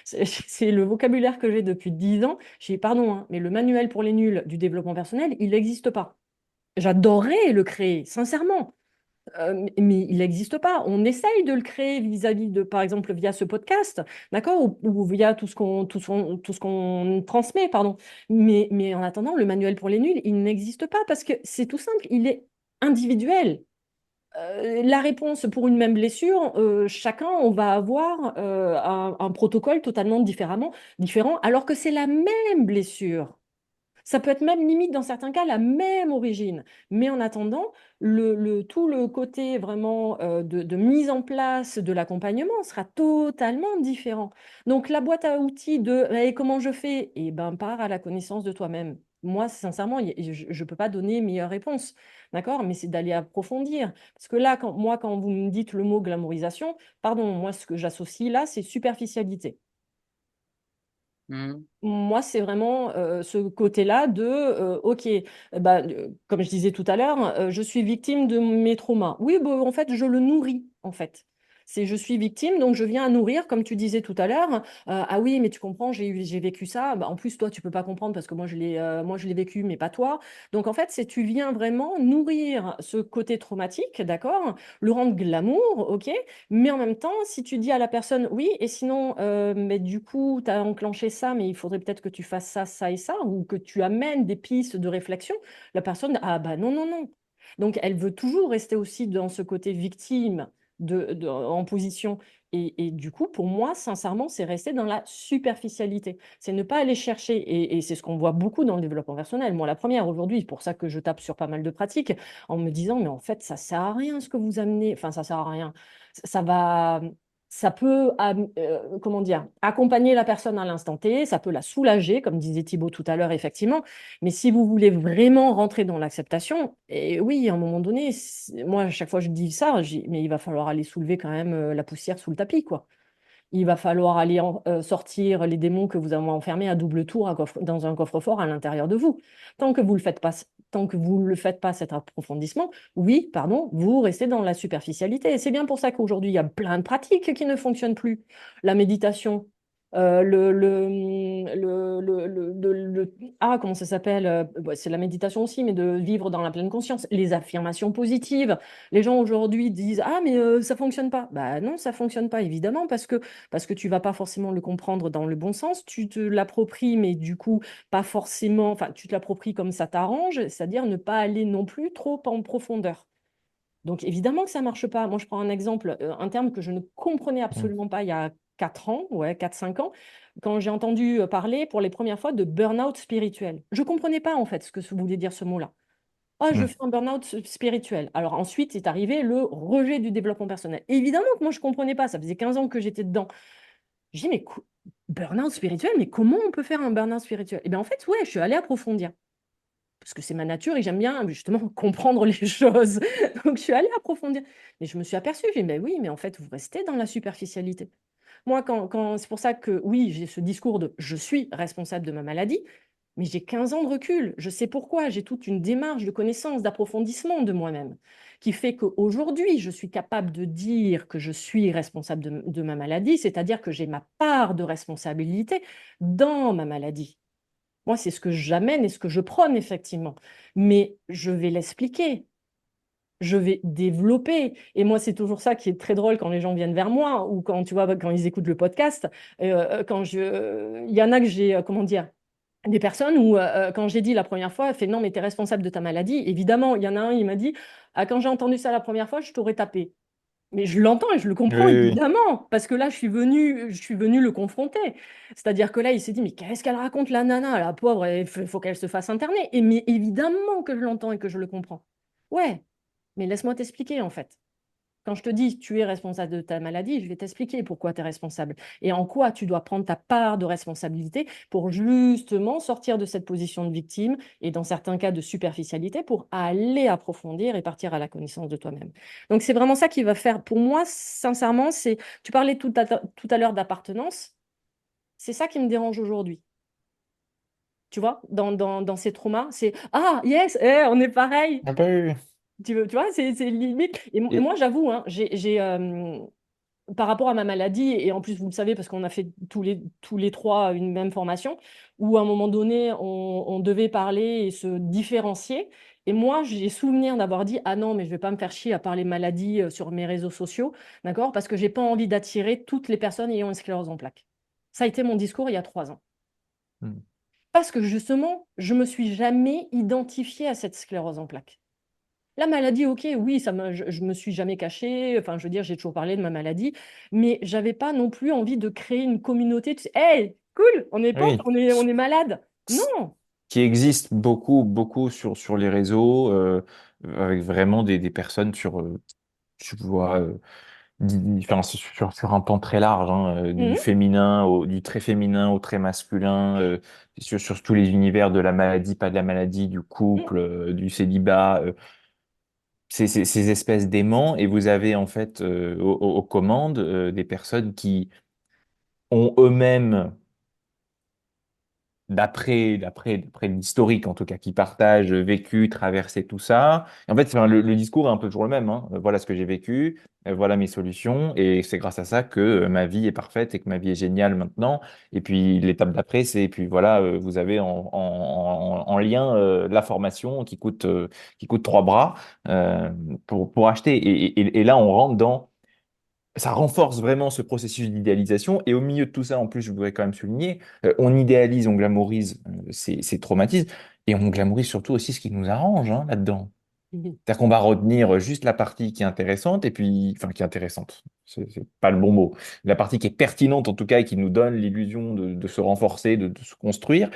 c'est le vocabulaire que j'ai depuis 10 ans. Je dis, pardon, hein, mais le manuel pour les nuls du développement personnel, il n'existe pas. J'adorerais le créer, sincèrement. Mais il n'existe pas. On essaye de le créer vis-à-vis de, par exemple, via ce podcast, d'accord, ou via tout ce qu'on transmet, pardon. Mais en attendant, le manuel pour les nuls, il n'existe pas parce que c'est tout simple, il est individuel. La réponse pour une même blessure, chacun, on va avoir un protocole totalement différent, alors que c'est la même blessure. Ça peut être même limite dans certains cas la même origine. Mais en attendant, tout le côté vraiment de mise en place de l'accompagnement sera totalement différent. Donc la boîte à outils de eh, comment je fais, eh ben, part à la connaissance de toi-même. Moi, sincèrement, je ne peux pas donner meilleure réponse, d'accord? Mais c'est d'aller approfondir. Parce que là, quand vous me dites le mot glamourisation, pardon, moi, ce que j'associe là, c'est superficialité. Mhm. Moi, c'est vraiment ce côté-là de, OK, bah, comme je disais tout à l'heure, je suis victime de mes traumas. Oui, bah, en fait, je le nourris, en fait. C'est je suis victime, donc je viens à nourrir, comme tu disais tout à l'heure. Ah oui, mais tu comprends, j'ai vécu ça. Bah, en plus, toi, tu peux pas comprendre parce que moi, je l'ai vécu, mais pas toi. Donc, en fait, c'est tu viens vraiment nourrir ce côté traumatique, d'accord? Le rendre glamour, OK? Mais en même temps, si tu dis à la personne, oui, et sinon, mais du coup, tu as enclenché ça, mais il faudrait peut-être que tu fasses ça, ça et ça, ou que tu amènes des pistes de réflexion, la personne, ah bah non, non, non. Donc, elle veut toujours rester aussi dans ce côté victime en position. Et du coup, pour moi, sincèrement, c'est rester dans la superficialité. C'est ne pas aller chercher, et c'est ce qu'on voit beaucoup dans le développement personnel. Moi, la première aujourd'hui, c'est pour ça que je tape sur pas mal de pratiques, en me disant, mais en fait, ça sert à rien ce que vous amenez. Enfin, ça sert à rien ça va, ça peut, comment dire, accompagner la personne à l'instant T, ça peut la soulager, comme disait Thibaut tout à l'heure, effectivement. Mais si vous voulez vraiment rentrer dans l'acceptation, et oui, à un moment donné, moi, à chaque fois que je dis ça, mais il va falloir aller soulever quand même la poussière sous le tapis, quoi. Il va falloir aller sortir les démons que vous avez enfermés à double tour dans un coffre-fort à l'intérieur de vous. Tant que vous le faites pas, tant que vous ne le faites pas cet approfondissement, oui, pardon, vous restez dans la superficialité. Et c'est bien pour ça qu'aujourd'hui, il y a plein de pratiques qui ne fonctionnent plus. La méditation, ah, comment ça s'appelle? Ouais, c'est la méditation aussi, mais de vivre dans la pleine conscience. Les affirmations positives. Les gens aujourd'hui disent, ah, mais ça fonctionne pas. Bah non, ça fonctionne pas, évidemment, parce que tu vas pas forcément le comprendre dans le bon sens. Tu te l'appropries, mais du coup, pas forcément, enfin, tu te l'appropries comme ça t'arrange, c'est-à-dire ne pas aller non plus trop en profondeur. Donc évidemment que ça marche pas. Moi, je prends un exemple, un terme que je ne comprenais Mm. absolument pas il y a 4 ans, ouais, 4 5 ans, quand j'ai entendu parler pour les premières fois de burn-out spirituel. Je comprenais pas en fait ce que voulait dire ce mot-là. Oh, je Mm. fais un burn-out spirituel. Alors ensuite est arrivé le rejet du développement personnel. Et évidemment que moi, je comprenais pas. Ça faisait 15 ans que j'étais dedans. Je dis, mais burn-out spirituel, mais comment on peut faire un burn-out spirituel? Et bien en fait, ouais, je suis allée approfondir parce que c'est ma nature et j'aime bien justement comprendre les choses. Donc, je suis allée approfondir. Mais je me suis aperçue, j'ai dit, mais oui, mais en fait, vous restez dans la superficialité. Moi, c'est pour ça que oui, j'ai ce discours de je suis responsable de ma maladie, Mais j'ai 15 ans de recul, je sais pourquoi, j'ai toute une démarche de connaissance, d'approfondissement de moi-même, qui fait qu'aujourd'hui, je suis capable de dire que je suis responsable de ma maladie, c'est-à-dire que j'ai ma part de responsabilité dans ma maladie. Moi, c'est ce que j'amène et ce que je prône, effectivement. Mais je vais l'expliquer, je vais développer. Et moi, c'est toujours ça qui est très drôle quand les gens viennent vers moi ou quand, tu vois, quand ils écoutent le podcast. Il y en a que j'ai, comment dire, des personnes où, quand j'ai dit la première fois, elle fait non, mais tu es responsable de ta maladie. Évidemment, il y en a un, il m'a dit, ah, quand j'ai entendu ça la première fois, je t'aurais tapé. Mais je l'entends et je le Oui, comprends oui, oui. évidemment, parce que là, je suis venue le confronter. C'est-à-dire que là, il s'est dit, mais qu'est-ce qu'elle raconte, la nana, la pauvre, il faut qu'elle se fasse interner. Et mais évidemment que je l'entends et que je le comprends. Ouais, mais laisse-moi t'expliquer en fait. Quand je te dis tu es responsable de ta maladie, je vais t'expliquer pourquoi tu es responsable et en quoi tu dois prendre ta part de responsabilité pour justement sortir de cette position de victime et dans certains cas de superficialité pour aller approfondir et partir à la connaissance de toi-même. Donc c'est vraiment ça qui va faire, pour moi, sincèrement, tu parlais tout à l'heure d'appartenance, c'est ça qui me dérange aujourd'hui. Tu vois, dans ces traumas, c'est ah, yes, on est pareil. Ah bah oui, oui. Tu vois, c'est limite. Et Et, moi, j'avoue, hein, par rapport à ma maladie, et en plus, vous le savez, parce qu'on a fait tous les trois une même formation, où à un moment donné, on devait parler et se différencier. Et moi, j'ai souvenir d'avoir dit, ah non, mais je vais pas me faire chier à parler maladie sur mes réseaux sociaux, d'accord? Parce que j'ai pas envie d'attirer toutes les personnes ayant une sclérose en plaques. Ça a été mon discours il y a 3 ans. hmm. Parce que justement, je me suis jamais identifiée à cette sclérose en plaques. La maladie, ok, oui, je me suis jamais cachée. Enfin, je veux dire, j'ai toujours parlé de ma maladie, mais j'avais pas non plus envie de créer une communauté. Hey, cool, on est potes, Oui. on est malade. Non. Qui existe beaucoup, beaucoup sur les réseaux, avec vraiment des personnes tu vois, enfin, sur un pan très large, hein, du Mhm, féminin, du très féminin au très masculin, sur tous les univers de la maladie, pas de la maladie, du mhm, couple, du célibat, ces espèces d'aimants, et vous avez en fait aux commandes des personnes qui ont eux-mêmes d'après l'historique en tout cas, qui partagent vécu, traversé tout ça. Et en fait, enfin, le discours est un peu toujours le même, hein. Voilà ce que j'ai vécu, voilà mes solutions, et c'est grâce à ça que ma vie est parfaite et que ma vie est géniale maintenant. Et puis l'étape d'après, c'est, puis voilà, vous avez en lien la formation qui coûte 3 bras pour acheter. Et là, on rentre dans ça renforce vraiment ce processus d'idéalisation. Et au milieu de tout ça, en plus, je voudrais quand même souligner, on idéalise, on glamourise ces traumatismes, et on glamourise surtout aussi ce qui nous arrange hein, là-dedans. mhm, C'est-à-dire qu'on va retenir juste la partie qui est intéressante, et puis, enfin, qui est intéressante, c'est pas le bon mot, la partie qui est pertinente en tout cas, et qui nous donne l'illusion de se renforcer, de se construire,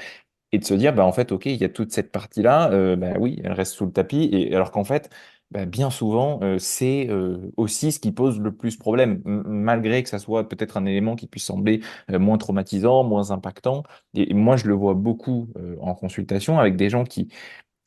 et de se dire, bah, en fait, OK, il y a toute cette partie-là, bah, oui, elle reste sous le tapis, et alors qu'en fait, bah, bien souvent, c'est aussi ce qui pose le plus problème, malgré que ça soit peut-être un élément qui puisse sembler moins traumatisant, moins impactant. Et moi, je le vois beaucoup en consultation avec des gens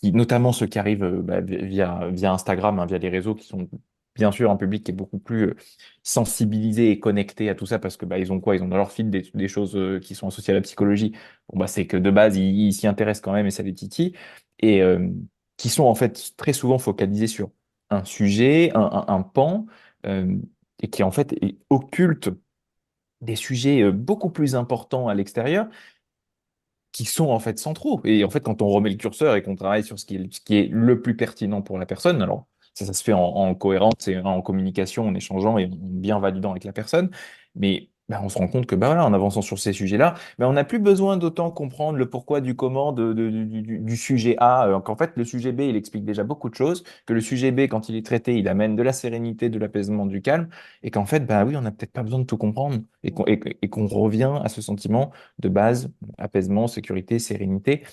notamment ceux qui arrivent bah, via Instagram, hein, via les réseaux, qui sont bien sûr un public qui est beaucoup plus sensibilisé et connecté à tout ça, parce que bah, ils ont quoi? Ils ont dans leur fil des choses qui sont associées à la psychologie. Bon, bah, c'est que de base, ils s'y intéressent quand même et ça les titille. Et qui sont en fait très souvent focalisés sur un sujet, un pan, euh, et qui en fait occultent des sujets beaucoup plus importants à l'extérieur qui sont en fait centraux. Et en fait, quand on remet le curseur et qu'on travaille sur ce qui est le plus pertinent pour la personne, alors ça se fait en cohérence et en communication, en échangeant et en bien validant avec la personne, mais bah, on se rend compte que bah, voilà, en avançant sur ces sujets-là, bah, on n'a plus besoin d'autant comprendre le pourquoi du comment du sujet A, qu'en fait le sujet B, il explique déjà beaucoup de choses, que le sujet B, quand il est traité, il amène de la sérénité, de l'apaisement, du calme, et qu'en fait, bah oui, on n'a peut-être pas besoin de tout comprendre, et qu'on revient à ce sentiment de base apaisement, sécurité, sérénité.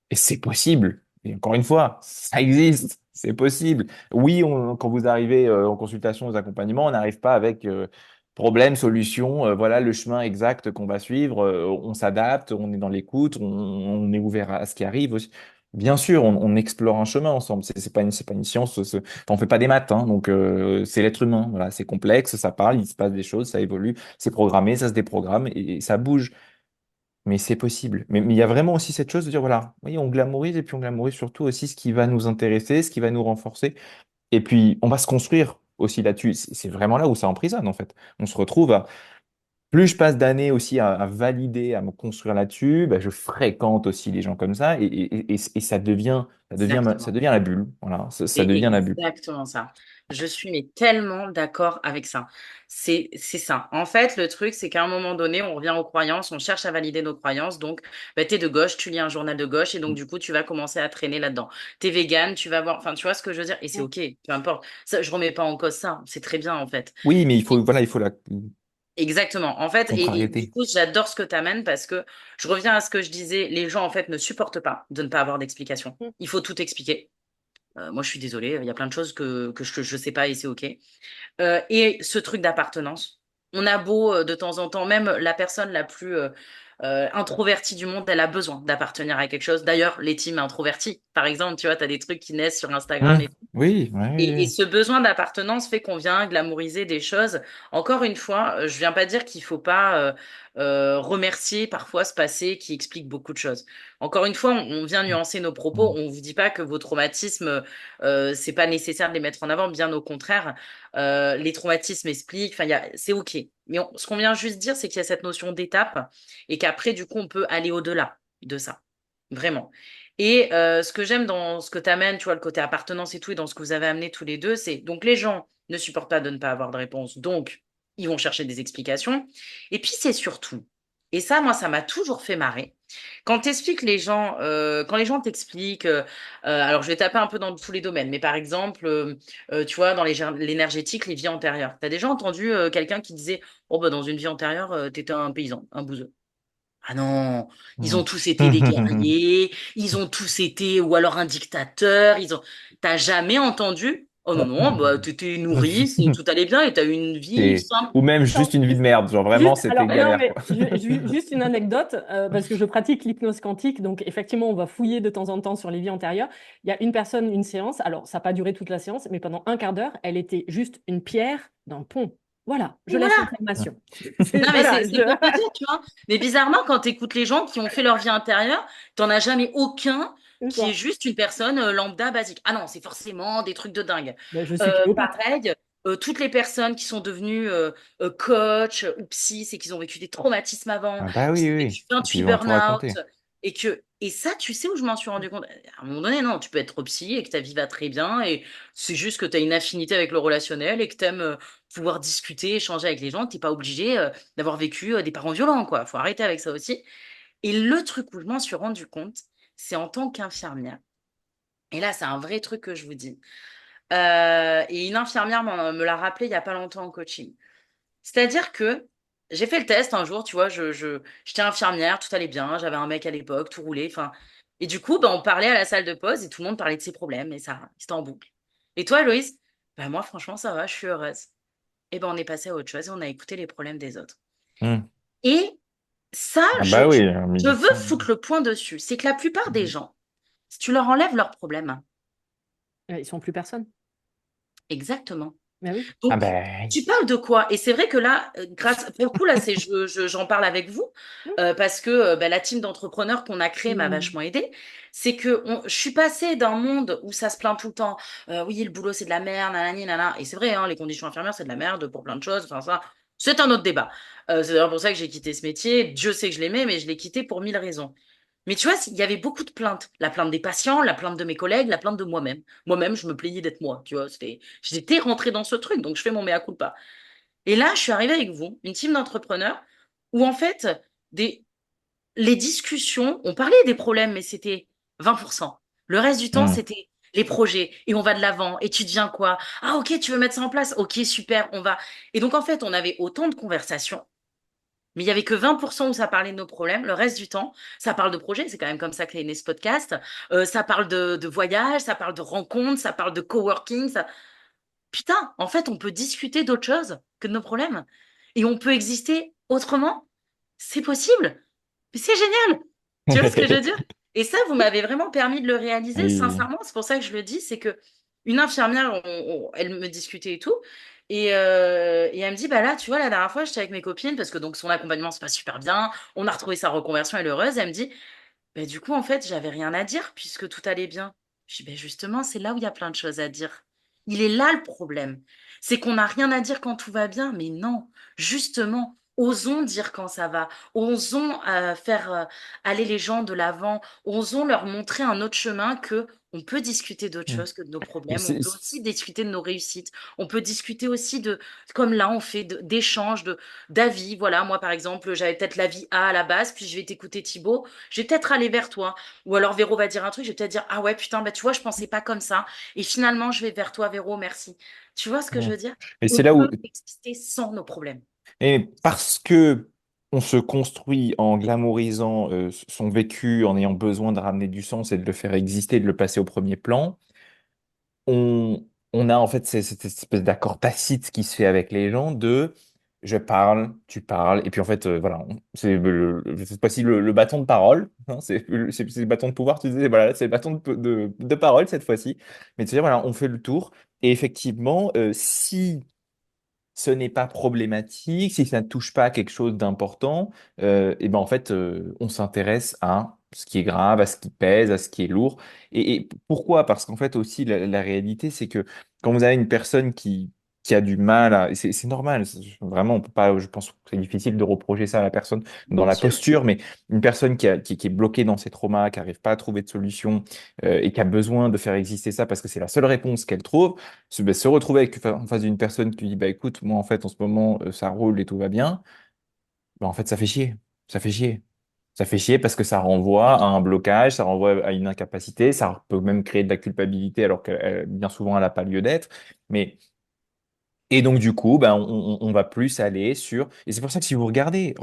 Et c'est possible. Et encore une fois, ça existe. C'est possible. Oui, quand vous arrivez en consultation aux accompagnements, on n'arrive pas avec problème, solution, voilà le chemin exact qu'on va suivre. On s'adapte, on est dans l'écoute, on est ouvert à ce qui arrive aussi. Bien sûr, on explore un chemin ensemble. C'est pas une science. Enfin, on fait pas des maths, hein, donc c'est l'être humain. Voilà, c'est complexe, ça parle, il se passe des choses, ça évolue, c'est programmé, ça se déprogramme et ça bouge. Mais c'est possible. Mais il y a vraiment aussi cette chose de dire, voilà, oui, on glamourise et puis on glamourise surtout aussi ce qui va nous intéresser, ce qui va nous renforcer. Et puis, on va se construire aussi là-dessus. C'est vraiment là où ça emprisonne, en fait. On se retrouve à, plus je passe d'années aussi à valider, à me construire là-dessus, bah, je fréquente aussi les gens comme ça et ça Exactement. devient la bulle. Voilà, ça C'est devient la bulle. exactement ça. Je suis mais tellement d'accord avec ça. C'est ça. En fait, le truc, c'est qu'à un moment donné, on revient aux croyances, on cherche à valider nos croyances. Donc, bah, t'es de gauche, tu lis un journal de gauche et donc du coup, tu vas commencer à traîner là-dedans. T'es végane, tu vas voir. Enfin, tu vois ce que je veux dire? Et c'est Mm. OK, peu importe. Ça, je remets pas en cause ça. C'est très bien en fait. Oui, mais voilà, il faut la Exactement. En fait, et du contrariété. coup, j'adore ce que tu amènes parce que je reviens à ce que je disais, les gens en fait ne supportent pas de ne pas avoir d'explication. Mm. Il faut tout expliquer. Moi, je suis désolée, il y a plein de choses que je sais pas et c'est OK. Et ce truc d'appartenance, on a beau de temps en temps, même la personne la plus introvertie du monde, elle a besoin d'appartenir à quelque chose. D'ailleurs, les teams introvertis, par exemple, tu vois, tu as des trucs qui naissent sur Instagram Hum, et oui, oui, oui, et oui. ce besoin d'appartenance fait qu'on vient glamouriser des choses. Encore une fois, je viens pas dire qu'il faut pas remercier parfois ce passé qui explique beaucoup de choses. Encore une fois, on vient nuancer nos propos. Hum, On vous dit pas que vos traumatismes, c'est pas nécessaire de les mettre en avant. Bien au contraire, les traumatismes expliquent. Enfin, c'est ok. Mais ce qu'on vient juste dire, c'est qu'il y a cette notion d'étape et qu'après, du coup, on peut aller au-delà de ça. Vraiment. Et ce que j'aime dans ce que tu amènes, tu vois, le côté appartenance et tout, et dans ce que vous avez amené tous les deux, c'est donc les gens ne supportent pas de ne pas avoir de réponse, donc ils vont chercher des explications. Et puis c'est surtout, et ça, moi, ça m'a toujours fait marrer, quand t'expliques les gens, quand les gens t'expliquent, alors je vais taper un peu dans tous les domaines, mais par exemple, tu vois, dans l'énergétique, les vies antérieures. T'as déjà entendu quelqu'un qui disait, oh bah dans une vie antérieure, t'étais un paysan, un bouseux. Ah non, ils ont hum. tous été des guerriers, ils ont tous été, ou alors un dictateur, ils ont. T'as jamais entendu? Oh non, non, bah t'étais nourrice et tout allait bien et t'as eu une vie simple. Ou même Non, juste une vie de merde, genre vraiment juste, c'était alors, non, galère, mais quoi. juste une anecdote, parce que je pratique l'hypnose quantique, donc effectivement, on va fouiller de temps en temps sur les vies antérieures. Il y a une personne, une séance, alors ça n'a pas duré toute la séance, mais pendant un quart d'heure, elle était juste une pierre d'un pont. Voilà, je laisse Voilà. l'information. Non, mais Voilà, c'est pour te dire, tu vois. Mais bizarrement, quand tu écoutes les gens qui ont fait leur vie intérieure, t'en as jamais aucun c'est qui est ça. juste une personne lambda basique. Ah non, c'est forcément des trucs de dingue. Ben, je suis Cléopâtre. Pareil, toutes les personnes qui sont devenues coach ou psy, c'est qu'ils ont vécu des traumatismes avant, Ah bah oui, qu'ils ont oui, oui. vécu Et puis 28 ils vont tout burn-out. raconter. Et ça, tu sais où je m'en suis rendu compte? À un moment donné, non, tu peux être psy et que ta vie va très bien et c'est juste que tu as une affinité avec le relationnel et que tu aimes pouvoir discuter, échanger avec les gens. T'es pas obligé d'avoir vécu des parents violents, quoi. Faut arrêter avec ça aussi. Et le truc où je m'en suis rendu compte, c'est en tant qu'infirmière. Et là, c'est un vrai truc que je vous dis. Et une infirmière me l'a rappelé il y a pas longtemps en coaching. C'est-à-dire que j'ai fait le test un jour, tu vois, j'étais infirmière, tout allait bien, j'avais un mec à l'époque, tout roulait, enfin. Et du coup, ben, on parlait à la salle de pause et tout le monde parlait de ses problèmes et ça, c'était en boucle. Et toi, Loïs? Ben moi, franchement, ça va, je suis heureuse. Et ben on est passé à autre chose et on a écouté les problèmes des autres. Hum. Et ça, Ah bah oui, un je veux médecin. foutre le point dessus. C'est que la plupart des gens, si tu leur enlèves leurs problèmes, Ils sont plus personne. exactement. Mais oui. Ah Donc, bah tu parles de quoi? Et c'est vrai que là, pour le coup, là, j'en parle avec vous parce que bah, la team d'entrepreneurs qu'on a créée m'a Mm. vachement aidée. C'est que je suis passée d'un monde où ça se plaint tout le temps. Oui, le boulot, c'est de la merde, nanani, nanana. Et c'est vrai, hein, les conditions infirmières, c'est de la merde pour plein de choses. Enfin, ça, c'est un autre débat. C'est d'ailleurs pour ça que j'ai quitté ce métier. Dieu sait que je l'aimais, mais je l'ai quitté pour mille raisons. Mais tu vois, il y avait beaucoup de plaintes. La plainte des patients, la plainte de mes collègues, la plainte de moi-même. Moi-même, je me plaignais d'être moi, tu vois. J'étais rentrée dans ce truc, donc je fais mon mea culpa. Et là, je suis arrivée avec vous, une team d'entrepreneurs, où en fait, des, les discussions, on parlait des problèmes, mais c'était 20%. Le reste du temps, hum. c'était les projets, et on va de l'avant, et tu deviens quoi? Ah ok, tu veux mettre ça en place? Ok, super, on va. Et donc en fait, on avait autant de conversations mais il y avait que 20% où ça parlait de nos problèmes. Le reste du temps, ça parle de projets. C'est quand même comme ça qu'est né ce podcast. Ça parle de voyages, ça parle de rencontres, ça parle de coworking. Putain, en fait, on peut discuter d'autre chose que de nos problèmes. Et on peut exister autrement. C'est possible. Mais c'est génial. Tu vois ce que je veux dire? Et ça, vous m'avez vraiment permis de le réaliser. Oui. Sincèrement, c'est pour ça que je le dis. C'est que une infirmière, elle me discutait et tout. Et elle me dit, bah là, tu vois, la dernière fois, j'étais avec mes copines, parce que donc son accompagnement se passe super bien, on a retrouvé sa reconversion, elle est heureuse. Elle me dit, bah, du coup, en fait, j'avais rien à dire puisque tout allait bien. Je dis, bah, justement, c'est là où il y a plein de choses à dire. Il est là le problème. C'est qu'on n'a rien à dire quand tout va bien, mais non, justement, osons dire quand ça va. Osons faire aller les gens de l'avant. Osons leur montrer un autre chemin que on peut discuter d'autres Mm. choses que de nos Mais problèmes. On peut aussi discuter de nos réussites. On peut discuter aussi de, comme là, on fait d'échanges, d'avis. Voilà, moi, par exemple, j'avais peut-être l'avis A à la base, puis je vais t'écouter Thibaut. Je vais peut-être aller vers toi. Ou alors Véro va dire un truc, je vais peut-être dire, ah ouais, putain, bah tu vois, je pensais pas comme ça. Et finalement, je vais vers toi, Véro, merci. Tu vois ce que je mm. veux dire? Et On c'est là où, peut exister sans nos problèmes. et parce que on se construit en glamourisant son vécu, en ayant besoin de ramener du sens et de le faire exister, de le passer au premier plan, on a en fait cette espèce d'accord tacite qui se fait avec les gens de je parle, tu parles, et puis en fait, voilà, c'est cette fois-ci le bâton de parole, hein, c'est le bâton de pouvoir, tu disais, voilà, c'est le bâton de parole cette fois-ci, mais tu sais, voilà, on fait le tour, et effectivement, si ce n'est pas problématique, si ça ne touche pas à quelque chose d'important, et ben en fait, on s'intéresse à ce qui est grave, à ce qui pèse, à ce qui est lourd. Et pourquoi? Parce qu'en fait aussi, la réalité, c'est que quand vous avez une personne qui a du mal à... et c'est normal, vraiment, on peut pas, je pense que c'est difficile de reprocher ça à la personne dans Bien la sûr. posture, mais une personne qui est bloquée dans ses traumas, qui n'arrive pas à trouver de solution, et qui a besoin de faire exister ça parce que c'est la seule réponse qu'elle trouve, se retrouver en face d'une personne qui lui dit, bah écoute, moi en fait en ce moment ça roule et tout va bien, bah en fait ça fait chier. Ça fait chier. Ça fait chier parce que ça renvoie à un blocage, ça renvoie à une incapacité, ça peut même créer de la culpabilité alors que bien souvent elle n'a pas lieu d'être. Mais et donc, du coup, ben, on va plus aller sur. Et c'est pour ça que si vous regardez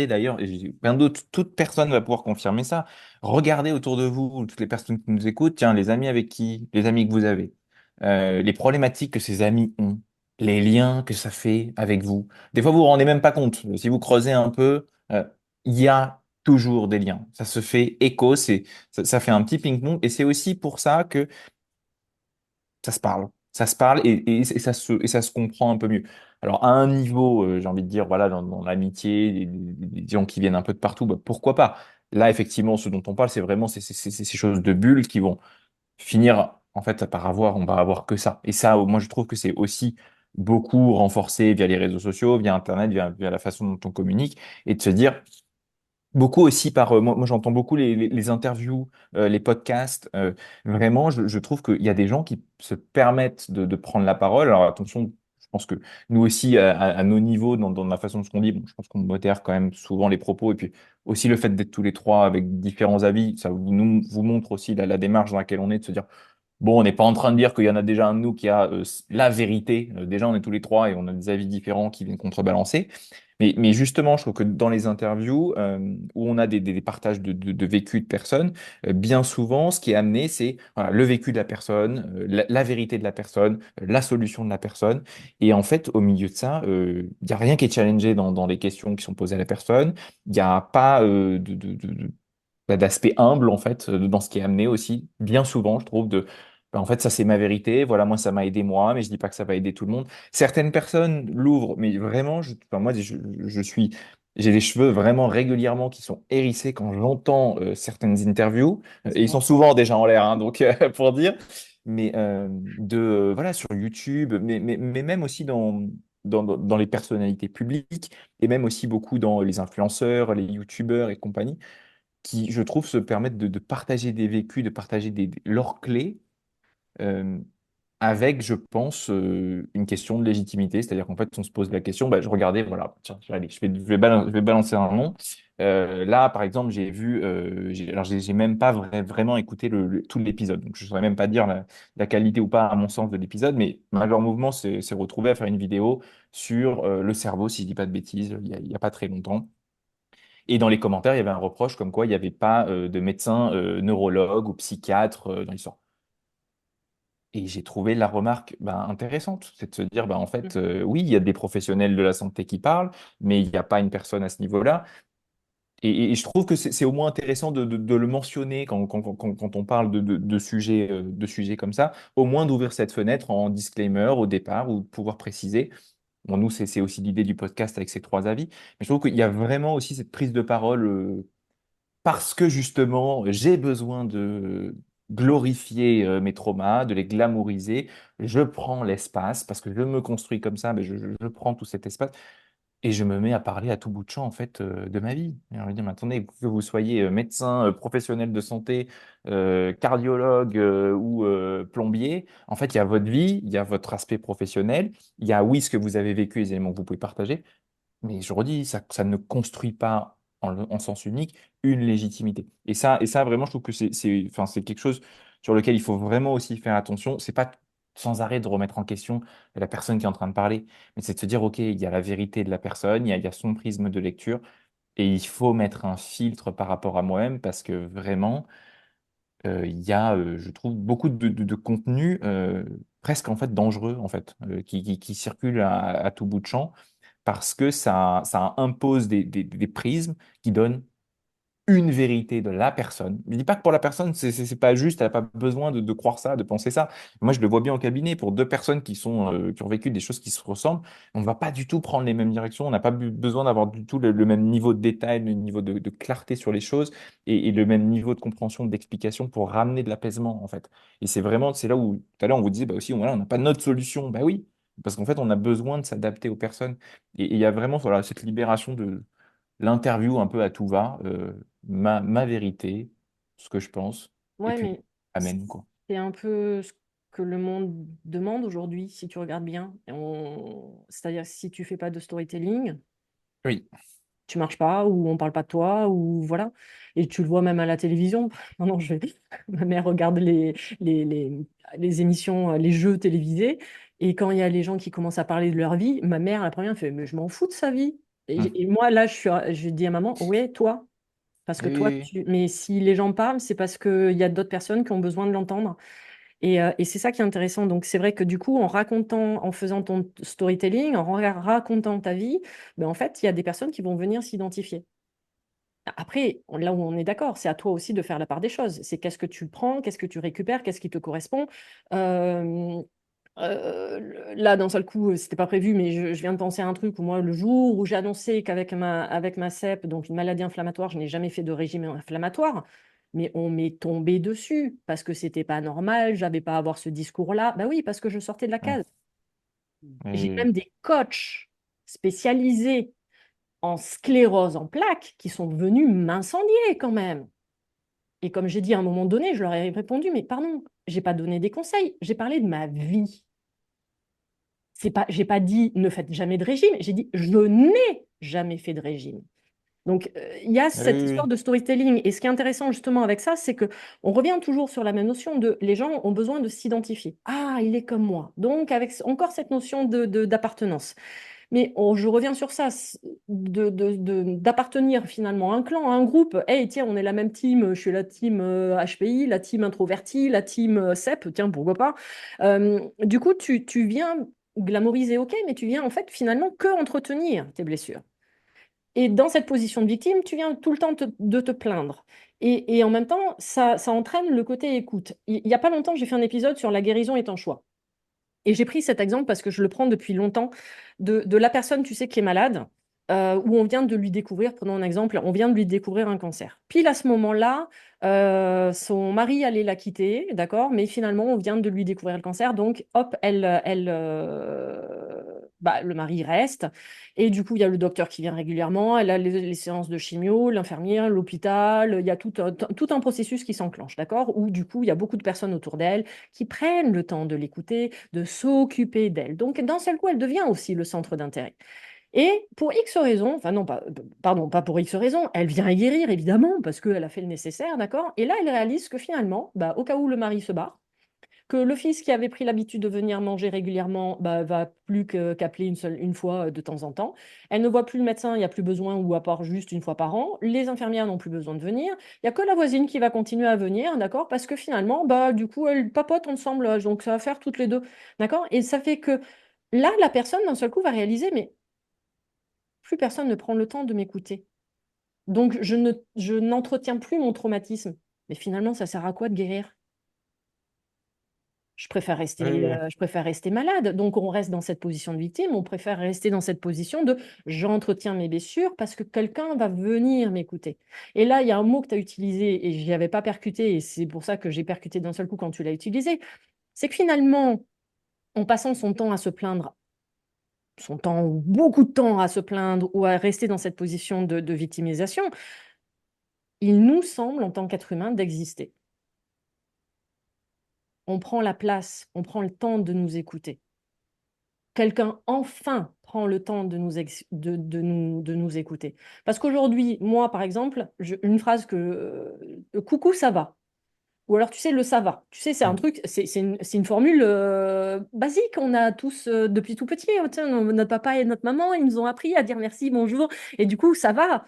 d'ailleurs, et plein d'autres, toute personne va pouvoir confirmer ça. Regardez autour de vous, toutes les personnes qui nous écoutent, tiens, les amis que vous avez, les problématiques que ces amis ont, les liens que ça fait avec vous. Des fois, vous vous rendez même pas compte. Si vous creusez un peu, il y a toujours des liens. Ça se fait écho, ça fait un petit ping-pong. Et c'est aussi pour ça que ça se parle. Ça se parle et ça se comprend un peu mieux. Alors, à un niveau, j'ai envie de dire, voilà, dans l'amitié, des gens qui viennent un peu de partout, bah, pourquoi pas? Là, effectivement, ce dont on parle, c'est vraiment ces choses de bulles qui vont finir, en fait, on va avoir que ça. Et ça, moi, je trouve que c'est aussi beaucoup renforcé via les réseaux sociaux, via Internet, via la façon dont on communique, et de se dire, beaucoup aussi par, moi j'entends beaucoup les interviews, les podcasts. Vraiment, je trouve qu'il y a des gens qui se permettent de prendre la parole. Alors attention, je pense que nous aussi, à nos niveaux, dans la façon dont on dit, bon, je pense qu'on modère quand même souvent les propos. Et puis aussi le fait d'être tous les trois avec différents avis, ça vous montre aussi la démarche dans laquelle on est, de se dire, bon, on n'est pas en train de dire qu'il y en a déjà un de nous qui a la vérité. Déjà, on est tous les trois et on a des avis différents qui viennent contrebalancer. Mais justement, je trouve que dans les interviews où on a des partages de vécu de personnes, bien souvent, ce qui est amené, c'est voilà, le vécu de la personne, la vérité de la personne, la solution de la personne. Et en fait, au milieu de ça, il n'y a rien qui est challengé dans les questions qui sont posées à la personne. Il n'y a pas d'aspect humble, en fait, dans ce qui est amené aussi, bien souvent, je trouve, en fait, ça c'est ma vérité, voilà, moi ça m'a aidé moi, mais je dis pas que ça va aider tout le monde. Certaines personnes l'ouvrent, mais vraiment, enfin, moi je suis, j'ai les cheveux vraiment régulièrement qui sont hérissés quand j'entends certaines interviews, et ils sont souvent déjà en l'air, hein, donc pour dire, mais voilà, sur YouTube, mais même aussi dans les personnalités publiques, et même aussi beaucoup dans les influenceurs, les YouTubeurs et compagnie qui, je trouve, se permettent de partager des vécus, de partager leurs clés, euh, avec, je pense, une question de légitimité. C'est-à-dire qu'en fait, on se pose la question, bah, je regardais, voilà, tiens, allez, je vais balancer un nom. Là, par exemple, j'ai vu, alors j'ai même pas vraiment écouté tout l'épisode, donc je ne saurais même pas dire la qualité ou pas, à mon sens, de l'épisode, mais Major Mouvement s'est retrouvé à faire une vidéo sur le cerveau, si je dis pas de bêtises, il y a pas très longtemps. Et dans les commentaires, il y avait un reproche comme quoi il n'y avait pas de médecin neurologue ou psychiatre dans l'histoire. Et j'ai trouvé la remarque intéressante, c'est de se dire, en fait, oui, il y a des professionnels de la santé qui parlent, mais il n'y a pas une personne à ce niveau-là. Et je trouve que c'est au moins intéressant de le mentionner quand on parle de sujets comme ça, au moins d'ouvrir cette fenêtre en disclaimer au départ ou de pouvoir préciser. Bon, nous, c'est aussi l'idée du podcast avec ces trois avis. Mais je trouve qu'il y a vraiment aussi cette prise de parole parce que justement, j'ai besoin de glorifier mes traumas, de les glamouriser. Je prends l'espace parce que je me construis comme ça, mais je prends tout cet espace. Et je me mets à parler à tout bout de champ, en fait, de ma vie. Et on va dire, mais attendez, que vous soyez médecin, professionnel de santé, cardiologue ou plombier, en fait, il y a votre vie, il y a votre aspect professionnel, il y a, oui, ce que vous avez vécu, les éléments que vous pouvez partager, mais je redis, ça ne construit pas en sens unique une légitimité. Et ça vraiment, je trouve que enfin, c'est quelque chose sur lequel il faut vraiment aussi faire attention. C'est pas sans arrêt de remettre en question la personne qui est en train de parler, mais c'est de se dire, OK, il y a la vérité de la personne, il y a son prisme de lecture, et il faut mettre un filtre par rapport à moi-même parce que vraiment, il y a, je trouve, beaucoup de contenu presque en fait dangereux en fait, qui circule à tout bout de champ parce que ça impose des prismes qui donnent une vérité de la personne. Je ne dis pas que pour la personne, c'est pas juste, elle n'a pas besoin de croire ça, de penser ça. Moi, je le vois bien en cabinet, pour deux personnes qui ont vécu des choses qui se ressemblent, on ne va pas du tout prendre les mêmes directions, on n'a pas besoin d'avoir du tout le même niveau de détail, le niveau de clarté sur les choses et le même niveau de compréhension, d'explication pour ramener de l'apaisement, en fait. Et c'est là où, tout à l'heure, on vous disait, bah aussi, voilà, on n'a pas notre solution. Bah oui, parce qu'en fait, on a besoin de s'adapter aux personnes. Et il y a vraiment voilà, cette libération de l'interview un peu à tout va, ma vérité, ce que je pense, et Ouais, puis mais amen, quoi. c'est un peu ce que le monde demande aujourd'hui, si tu regardes bien. C'est-à-dire, si tu fais pas de storytelling, Oui. tu marches pas, ou on parle pas de toi, ou voilà. Et tu le vois même à la télévision. Non, non, ma mère regarde les émissions, les jeux télévisés, et quand il y a les gens qui commencent à parler de leur vie, ma mère, la première, fait, mais je m'en fous de sa vie. Mm. Et moi, là, je dis à maman, ouais, toi. Parce que Oui, toi, oui, mais si les gens parlent, c'est parce qu'il y a d'autres personnes qui ont besoin de l'entendre. Et c'est ça qui est intéressant. Donc, c'est vrai que du coup, en racontant, en faisant ton storytelling, en racontant ta vie, ben, en fait, il y a des personnes qui vont venir s'identifier. Après, là où on est d'accord, c'est à toi aussi de faire la part des choses. C'est qu'est-ce que tu prends, qu'est-ce que tu récupères, qu'est-ce qui te correspond. Euh, Là, d'un seul coup, c'était pas prévu, mais je viens de penser à un truc où moi, le jour où j'ai annoncé avec ma CEP, donc une maladie inflammatoire, je n'ai jamais fait de régime inflammatoire, mais on m'est tombé dessus parce que c'était pas normal, j'avais pas à avoir ce discours-là. Bah oui, parce que je sortais de la oui, case. J'ai oui, même des coachs spécialisés en sclérose en plaques qui sont venus m'incendier quand même. Et comme j'ai dit à un moment donné, je leur ai répondu, mais pardon, j'ai pas donné des conseils, j'ai parlé de ma vie. C'est pas, j'ai pas dit ne faites jamais de régime, j'ai dit je n'ai jamais fait de régime. Donc il y a oui, cette histoire oui, de storytelling. Et ce qui est intéressant justement avec ça, c'est que on revient toujours sur la même notion de les gens ont besoin de s'identifier. Ah, il est comme moi. Donc avec encore cette notion d'appartenance. Mais je reviens sur ça, d'appartenir finalement à un clan, à un groupe. Hey, tiens, on est la même team, je suis la team HPI, la team introvertie, la team CEP, tiens, pourquoi pas. Du coup, tu viens glamouriser, ok, mais tu viens en fait finalement que entretenir tes blessures. Et dans cette position de victime, tu viens tout le temps de te plaindre. Et en même temps, ça entraîne le côté écoute. Il n'y a pas longtemps, j'ai fait un épisode sur la guérison est un choix. Et j'ai pris cet exemple parce que je le prends depuis longtemps de la personne, tu sais, qui est malade, où on vient de lui découvrir, prenons un exemple, on vient de lui découvrir un cancer. Pile à ce moment-là, son mari allait la quitter, d'accord, mais finalement, on vient de lui découvrir le cancer, donc hop, bah, le mari reste. Et du coup, il y a le docteur qui vient régulièrement, elle a les séances de chimio, l'infirmière, l'hôpital, il y a tout un processus qui s'enclenche, d'accord, où du coup, il y a beaucoup de personnes autour d'elle qui prennent le temps de l'écouter, de s'occuper d'elle. Donc, d'un seul coup, elle devient aussi le centre d'intérêt. Et pour X raisons, enfin non, pardon, pas pour X raisons, elle vient guérir évidemment parce qu'elle a fait le nécessaire, d'accord? Et là, elle réalise que finalement, bah, au cas où le mari se bat, que le fils qui avait pris l'habitude de venir manger régulièrement bah, va plus qu'appeler une fois de temps en temps. Elle ne voit plus le médecin, il n'y a plus besoin, ou à part juste une fois par an. Les infirmières n'ont plus besoin de venir. Il n'y a que la voisine qui va continuer à venir, d'accord? Parce que finalement, bah, du coup, elles papotent ensemble, donc ça va faire toutes les deux, d'accord? Et ça fait que là, la personne, d'un seul coup, va réaliser, mais plus personne ne prend le temps de m'écouter. Donc, je n'entretiens plus mon traumatisme. Mais finalement, ça sert à quoi de guérir? Oui, oui. Je préfère rester malade. Donc, on reste dans cette position de victime. On préfère rester dans cette position de j'entretiens mes blessures parce que quelqu'un va venir m'écouter. Et là, il y a un mot que tu as utilisé et je n'y avais pas percuté. Et c'est pour ça que j'ai percuté d'un seul coup quand tu l'as utilisé. C'est que finalement, en passant son temps à se plaindre, son temps ou beaucoup de temps à se plaindre ou à rester dans cette position de victimisation, il nous semble, en tant qu'être humain, d'exister. On prend la place, on prend le temps de nous écouter. Quelqu'un enfin prend le temps de nous écouter. Parce qu'aujourd'hui, moi, par exemple, une phrase que coucou, ça va. Ou alors, tu sais, le ça va. Tu sais, c'est un Mm. truc, c'est une formule basique. On a tous, depuis tout petit, hein, tiens, notre papa et notre maman, ils nous ont appris à dire merci, bonjour. Et du coup, ça va.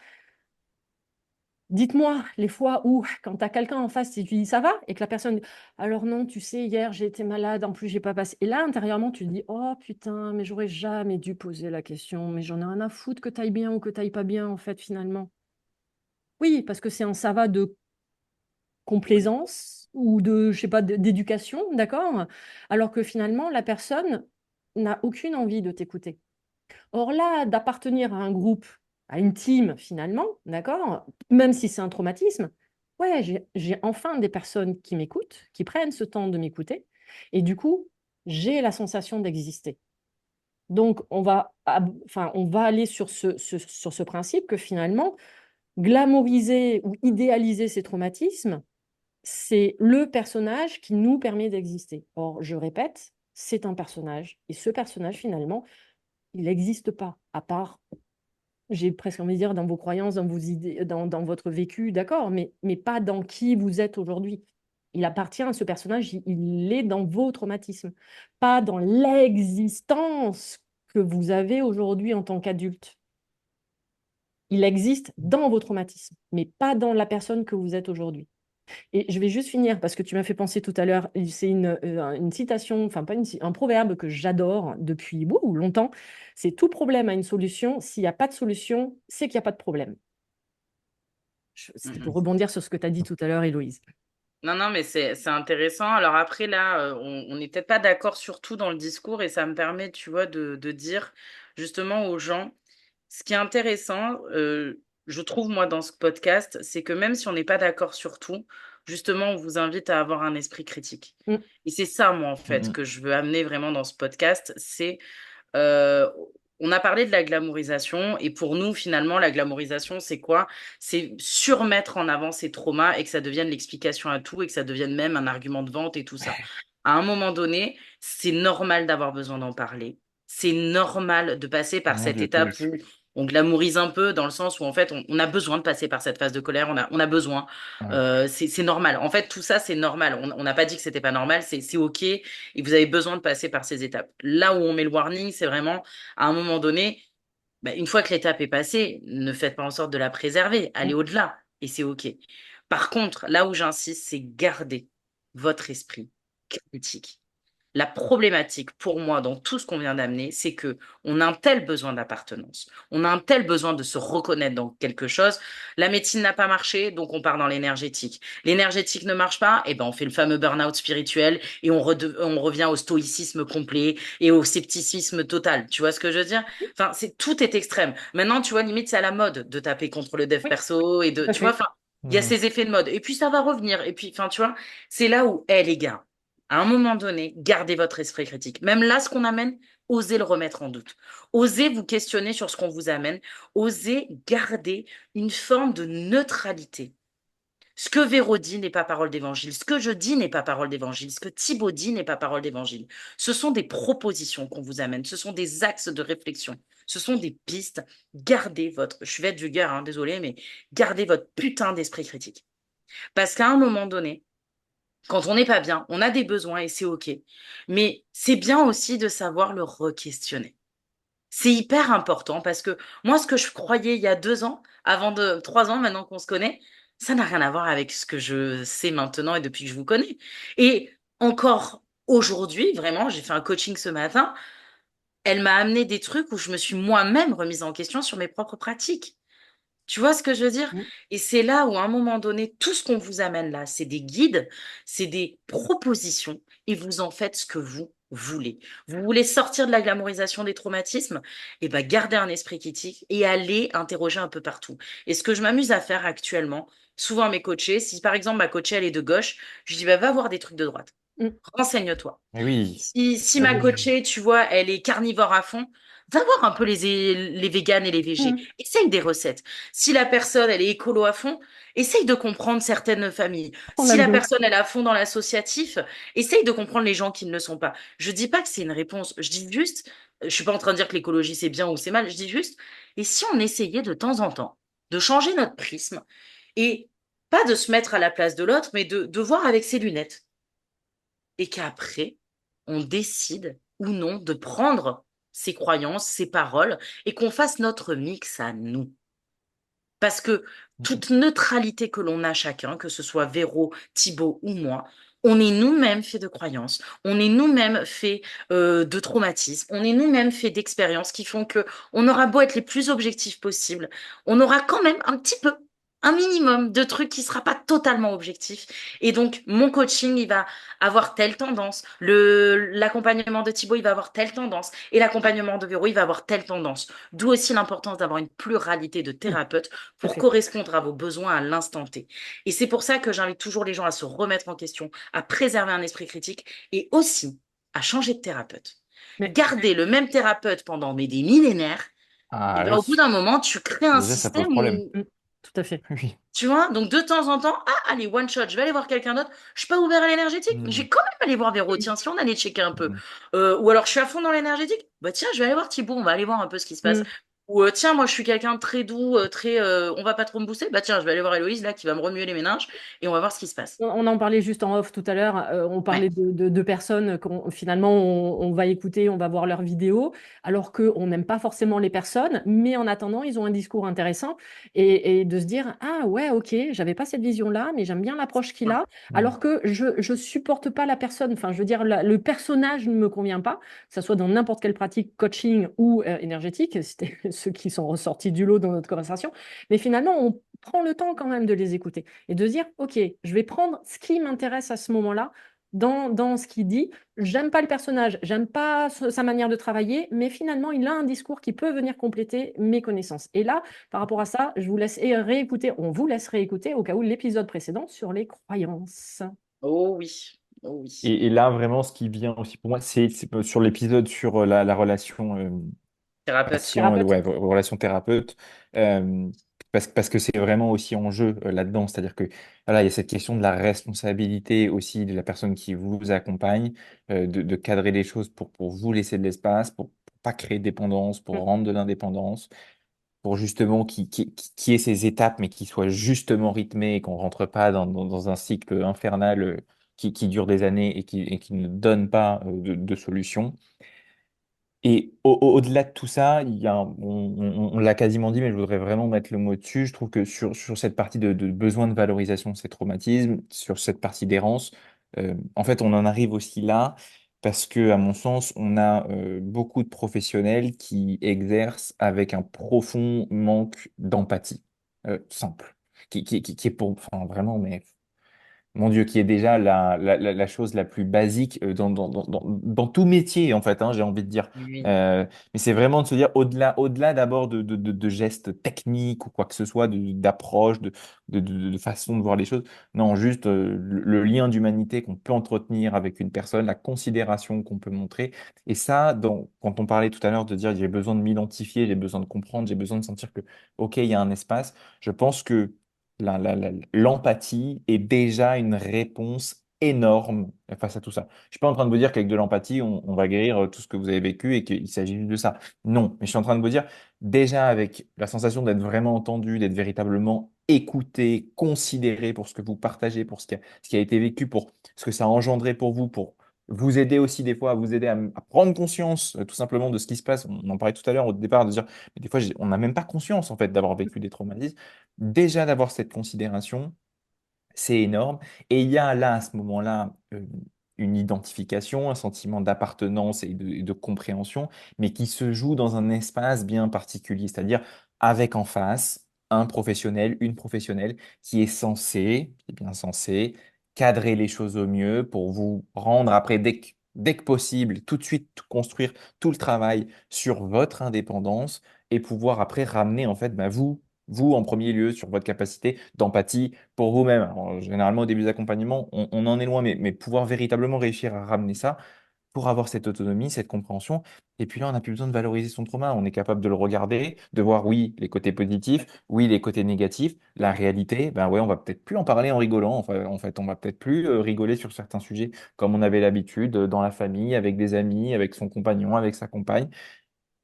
Dites-moi les fois où, quand tu as quelqu'un en face, et tu dis ça va, et que la personne dit alors non, tu sais, hier j'ai été malade, en plus j'ai pas passé. Et là, intérieurement, tu te dis oh putain, mais j'aurais jamais dû poser la question, mais j'en ai rien à foutre que t'ailles bien ou que t'ailles pas bien, en fait, finalement. Oui, parce que c'est un ça va de complaisance ou de, je sais pas, d'éducation, d'accord? Alors que finalement, la personne n'a aucune envie de t'écouter. Or là, d'appartenir à un groupe, à une team finalement, d'accord, même si c'est un traumatisme, ouais, j'ai enfin des personnes qui m'écoutent, qui prennent ce temps de m'écouter, et du coup, j'ai la sensation d'exister. Donc, enfin, on va aller sur sur ce principe que finalement, glamouriser ou idéaliser ces traumatismes, c'est le personnage qui nous permet d'exister. Or, je répète, c'est un personnage, et ce personnage, finalement, il n'existe pas, à part j'ai presque envie de dire dans vos croyances, dans vos idées, dans votre vécu, d'accord, mais pas dans qui vous êtes aujourd'hui. Il appartient à ce personnage, il est dans vos traumatismes, pas dans l'existence que vous avez aujourd'hui en tant qu'adulte. Il existe dans vos traumatismes, mais pas dans la personne que vous êtes aujourd'hui. Et je vais juste finir parce que tu m'as fait penser tout à l'heure, c'est une citation, enfin pas un proverbe que j'adore depuis longtemps. C'est tout problème a une solution. S'il n'y a pas de solution, c'est qu'il n'y a pas de problème. C'était pour Mhm. rebondir sur ce que tu as dit tout à l'heure, Héloïse. Non, non, mais c'est intéressant. Alors après, là, on n'est peut-être pas d'accord sur tout dans le discours et ça me permet, tu vois, de dire justement aux gens, ce qui est intéressant, je trouve, moi, dans ce podcast, c'est que même si on n'est pas d'accord sur tout, justement, on vous invite à avoir un esprit critique. Mm. Et c'est ça, moi, en fait, Mm, que je veux amener vraiment dans ce podcast, c'est euh, on a parlé de la glamourisation et pour nous, finalement, la glamourisation, c'est quoi? C'est surmettre en avant ses traumas et que ça devienne l'explication à tout et que ça devienne même un argument de vente et tout ça. À un moment donné, c'est normal d'avoir besoin d'en parler. C'est normal de passer par mon cette Dieu, étape tous. où on glamourise un peu dans le sens où en fait on a besoin de passer par cette phase de colère, on a besoin. Ouais. C'est normal. En fait, tout ça, c'est normal. On n'a pas dit que c'était pas normal, c'est OK et vous avez besoin de passer par ces étapes. Là où on met le warning, c'est vraiment à un moment donné, bah, une fois que l'étape est passée, ne faites pas en sorte de la préserver, allez Mm. au-delà et c'est OK. Par contre, là où j'insiste, c'est garder votre esprit critique. La problématique pour moi dans tout ce qu'on vient d'amener, c'est que on a un tel besoin d'appartenance, on a un tel besoin de se reconnaître dans quelque chose. La médecine n'a pas marché, donc on part dans l'énergétique. L'énergétique ne marche pas, et ben on fait le fameux burn-out spirituel et on revient au stoïcisme complet et au scepticisme total. Tu vois ce que je veux dire? Enfin, tout est extrême. Maintenant, tu vois, limite c'est à la mode de taper contre le dev Oui, perso et de, tout à tu vois, fait. enfin, il y a Mm. ces effets de mode et puis ça va revenir et puis, enfin, tu vois, c'est là où, les gars. À un moment donné, gardez votre esprit critique. Même là, ce qu'on amène, osez le remettre en doute. Osez vous questionner sur ce qu'on vous amène. Osez garder une forme de neutralité. Ce que Véro dit n'est pas parole d'évangile. Ce que je dis n'est pas parole d'évangile. Ce que Thibaut dit n'est pas parole d'évangile. Ce sont des propositions qu'on vous amène. Ce sont des axes de réflexion. Ce sont des pistes. Gardez votre, je vais être vulgaire, hein, désolé, mais gardez votre putain d'esprit critique. Parce qu'à un moment donné, quand on n'est pas bien, on a des besoins et c'est OK. Mais c'est bien aussi de savoir le re-questionner. C'est hyper important parce que moi, ce que je croyais il y a 2 ans, avant 3 ans, maintenant qu'on se connaît, ça n'a rien à voir avec ce que je sais maintenant et depuis que je vous connais. Et encore aujourd'hui, vraiment, j'ai fait un coaching ce matin, elle m'a amené des trucs où je me suis moi-même remise en question sur mes propres pratiques. Tu vois ce que je veux dire? Mm. Et c'est là où, à un moment donné, tout ce qu'on vous amène là, c'est des guides, c'est des propositions, et vous en faites ce que vous voulez. Vous voulez sortir de la glamourisation des traumatismes? Et ben, gardez un esprit critique et allez interroger un peu partout. Et ce que je m'amuse à faire actuellement, souvent à mes coachés, si par exemple ma coachée, elle est de gauche, je dis, bah, va voir des trucs de droite. Mm. Renseigne-toi. Mais oui, Si ah ma oui, coachée, tu vois, elle est carnivore à fond, va voir un peu les véganes et les végés. Mm. Essaye des recettes. Si la personne, elle est écolo à fond, essaye de comprendre certaines familles. Prends Si la l'avion. personne, elle est à fond dans l'associatif, essaye de comprendre les gens qui ne le sont pas. Je dis pas que c'est une réponse. Je dis juste, je suis pas en train de dire que l'écologie c'est bien ou c'est mal. Je dis juste, et si on essayait de temps en temps de changer notre prisme et pas de se mettre à la place de l'autre, mais de voir avec ses lunettes et qu'après, on décide ou non de prendre ses croyances, ses paroles, et qu'on fasse notre mix à nous. Parce que toute neutralité que l'on a chacun, que ce soit Véro, Thibaut ou moi, on est nous-mêmes faits de croyances, on est nous-mêmes faits de traumatismes, on est nous-mêmes faits d'expériences qui font que on aura beau être les plus objectifs possibles, on aura quand même un petit peu, un minimum de trucs qui sera pas totalement objectif. Et donc, mon coaching, il va avoir telle tendance, l'accompagnement de Thibaut, il va avoir telle tendance, et l'accompagnement de Véro, il va avoir telle tendance. D'où aussi l'importance d'avoir une pluralité de Mm. thérapeutes Tout à pour fait. correspondre à vos besoins à l'instant T. Et c'est pour ça que j'invite toujours les gens à se remettre en question, à préserver un esprit critique et aussi à changer de thérapeute. Mais Garder le même thérapeute pendant des millénaires, et ah ben, au bout oui, d'un moment, tu crées un déjà ça pose système problème. où, mm, tout à fait. Oui. tu vois, donc de temps en temps, ah, allez, one shot, je vais aller voir quelqu'un d'autre. Je suis pas ouvert à l'énergétique. Je Mm, vais quand même aller voir Véro. Tiens, si on allait checker un peu. mm, Ou alors je suis à fond dans l'énergétique. Bah tiens, je vais aller voir Thibaut. On va aller voir un peu ce qui se passe. Mm. Ou tiens, moi je suis quelqu'un de très doux, très, on va pas trop me booster. Bah tiens, je vais aller voir Héloïse là qui va me remuer les méninges et on va voir ce qui se passe. On en parlait juste en off tout à l'heure. On Ouais. parlait de personnes qu'on finalement on va écouter, on va voir leurs vidéos, alors qu'on n'aime pas forcément les personnes, mais en attendant, ils ont un discours intéressant et de se dire, ah ouais, ok, j'avais pas cette vision-là, mais j'aime bien l'approche qu'il a, mm. alors que je supporte pas la personne. Enfin, je veux dire, le personnage ne me convient pas, que ce soit dans n'importe quelle pratique coaching ou énergétique. C'était ceux qui sont ressortis du lot dans notre conversation. Mais finalement, on prend le temps quand même de les écouter et de dire, OK, je vais prendre ce qui m'intéresse à ce moment-là dans ce qu'il dit. J'aime pas le personnage, j'aime pas sa manière de travailler, mais finalement, il a un discours qui peut venir compléter mes connaissances. Et là, par rapport à ça, je vous laisse réécouter, on vous laisse réécouter au cas où l'épisode précédent sur les croyances. Oh oui. Oh oui. Et là, vraiment, ce qui vient aussi pour moi, c'est sur l'épisode sur la relation Thérapeute. patient, Thérapeute. ouais, relation thérapeute, euh, parce que c'est vraiment aussi en jeu là-dedans. C'est-à-dire que voilà, il y a cette question de la responsabilité aussi de la personne qui vous accompagne, de cadrer les choses pour vous laisser de l'espace, pour pas créer de dépendance, pour Mm. rendre de l'indépendance, pour justement qu'il y ait ces étapes, mais qui soient justement rythmées et qu'on rentre pas dans un cycle infernal qui dure des années et qui ne donne pas de solution. Et au-delà de tout ça, il y a on l'a quasiment dit, mais je voudrais vraiment mettre le mot dessus. Je trouve que sur cette partie de besoin de valorisation de ces traumatismes, sur cette partie d'errance, en fait, on en arrive aussi là parce que, à mon sens, on a beaucoup de professionnels qui exercent avec un profond manque d'empathie, simple, qui est pour, enfin, vraiment, mais mon Dieu, qui est déjà la chose la plus basique dans tout métier, en fait, hein, j'ai envie de dire. Oui. Mais c'est vraiment de se dire, au-delà d'abord de gestes techniques ou quoi que ce soit, d'approche, de façon de voir les choses, non, juste le lien d'humanité qu'on peut entretenir avec une personne, la considération qu'on peut montrer. Et ça, quand on parlait tout à l'heure de dire, j'ai besoin de m'identifier, j'ai besoin de comprendre, j'ai besoin de sentir que, OK, il y a un espace, je pense que l'empathie est déjà une réponse énorme face à tout ça. Je suis pas en train de vous dire qu'avec de l'empathie, on va guérir tout ce que vous avez vécu et qu'il s'agit juste de ça. Non, mais je suis en train de vous dire, déjà avec la sensation d'être vraiment entendu, d'être véritablement écouté, considéré pour ce que vous partagez, pour ce qui a été vécu, pour ce que ça a engendré pour vous, pour vous aider aussi des fois, à vous aider à prendre conscience tout simplement de ce qui se passe. On en parlait tout à l'heure au départ, de dire, mais des fois, on n'a même pas conscience en fait d'avoir vécu des traumatismes. Déjà d'avoir cette considération, c'est énorme. Et il y a là, à ce moment-là, une identification, un sentiment d'appartenance et de compréhension, mais qui se joue dans un espace bien particulier, c'est-à-dire avec en face. un professionnel, une professionnelle qui est bien censé cadrer les choses au mieux pour vous rendre après, dès que possible, tout de suite construire tout le travail sur votre indépendance et pouvoir après ramener en fait vous en premier lieu sur votre capacité d'empathie pour vous-même. Alors, généralement, au début d'accompagnement, on en est loin, mais pouvoir véritablement réussir à ramener ça pour avoir cette autonomie, cette compréhension. Et puis là, on n'a plus besoin de valoriser son trauma. On est capable de le regarder, de voir, oui, les côtés positifs, oui, les côtés négatifs. La réalité, ben ouais, on va peut-être plus en parler en rigolant. Enfin, en fait, on va peut-être plus rigoler sur certains sujets comme on avait l'habitude dans la famille, avec des amis, avec son compagnon, avec sa compagne.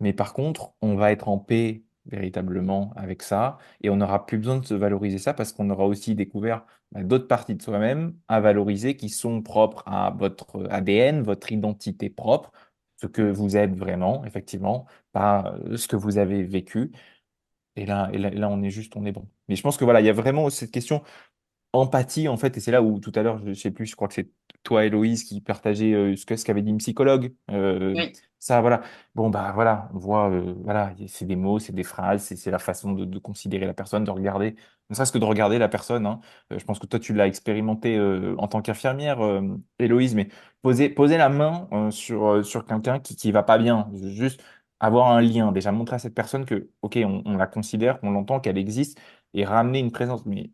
Mais par contre, on va être en paix véritablement avec ça et on n'aura plus besoin de se valoriser ça parce qu'on aura aussi découvert d'autres parties de soi-même à valoriser qui sont propres à votre ADN, votre identité propre, ce que vous êtes vraiment, effectivement, pas ce que vous avez vécu. Et là, on est juste, on est bon. Mais je pense que voilà, il y a vraiment cette question empathie, en fait, et c'est là où tout à l'heure, je sais plus, je crois que c'est toi, Héloïse, qui partageait ce qu'avait dit une psychologue. Oui. Ça, voilà. Bon, bah voilà, on voit, voilà, c'est des mots, c'est des phrases, c'est la façon de considérer la personne, de regarder, ne serait-ce que de regarder la personne, hein. Je pense que toi, tu l'as expérimenté en tant qu'infirmière, Héloïse, mais poser la main sur quelqu'un qui va pas bien, juste avoir un lien, déjà montrer à cette personne que, OK, on la considère, qu'on l'entend, qu'elle existe, et ramener une présence. Mais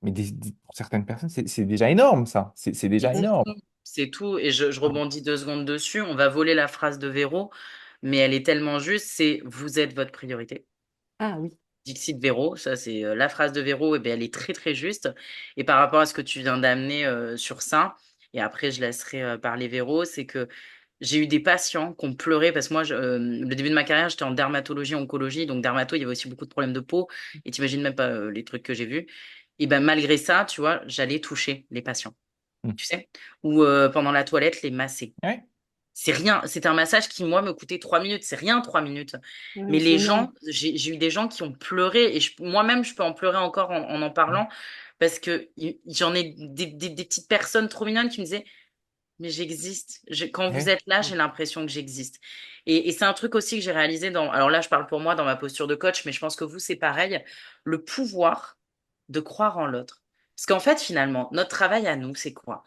pour certaines personnes, c'est déjà énorme, ça. C'est Mais déjà c'est énorme. tout. C'est tout. Et je rebondis 2 secondes dessus. On va voler la phrase de Véro, mais elle est tellement juste, c'est vous êtes votre priorité. Ah oui. Dixit Véro, ça c'est la phrase de Véro, et ben elle est très très juste. Et par rapport à ce que tu viens d'amener sur ça, et après je laisserai parler Véro, c'est que j'ai eu des patients qui ont pleuré parce que moi, le début de ma carrière, j'étais en dermatologie, oncologie, donc dermato, il y avait aussi beaucoup de problèmes de peau, et t'imagines même pas les trucs que j'ai vus. Et ben malgré ça, tu vois, j'allais toucher les patients, Mm. tu sais, ou pendant la toilette, les masser. Ouais. C'est rien, c'est un massage qui, moi, me coûtait 3 minutes. C'est rien, 3 minutes. Mais Ouais, c'est les énorme. gens, j'ai eu des gens qui ont pleuré et moi-même, je peux en pleurer encore en Mm. parlant parce que j'en ai des petites personnes trop mignonnes qui me disaient, mais j'existe. Quand vous Ouais. êtes là, j'ai l'impression que j'existe. Et c'est un truc aussi que j'ai réalisé alors là, je parle pour moi dans ma posture de coach, mais je pense que vous, c'est pareil, le pouvoir de croire en l'autre. Parce qu'en fait, finalement, notre travail à nous, c'est quoi?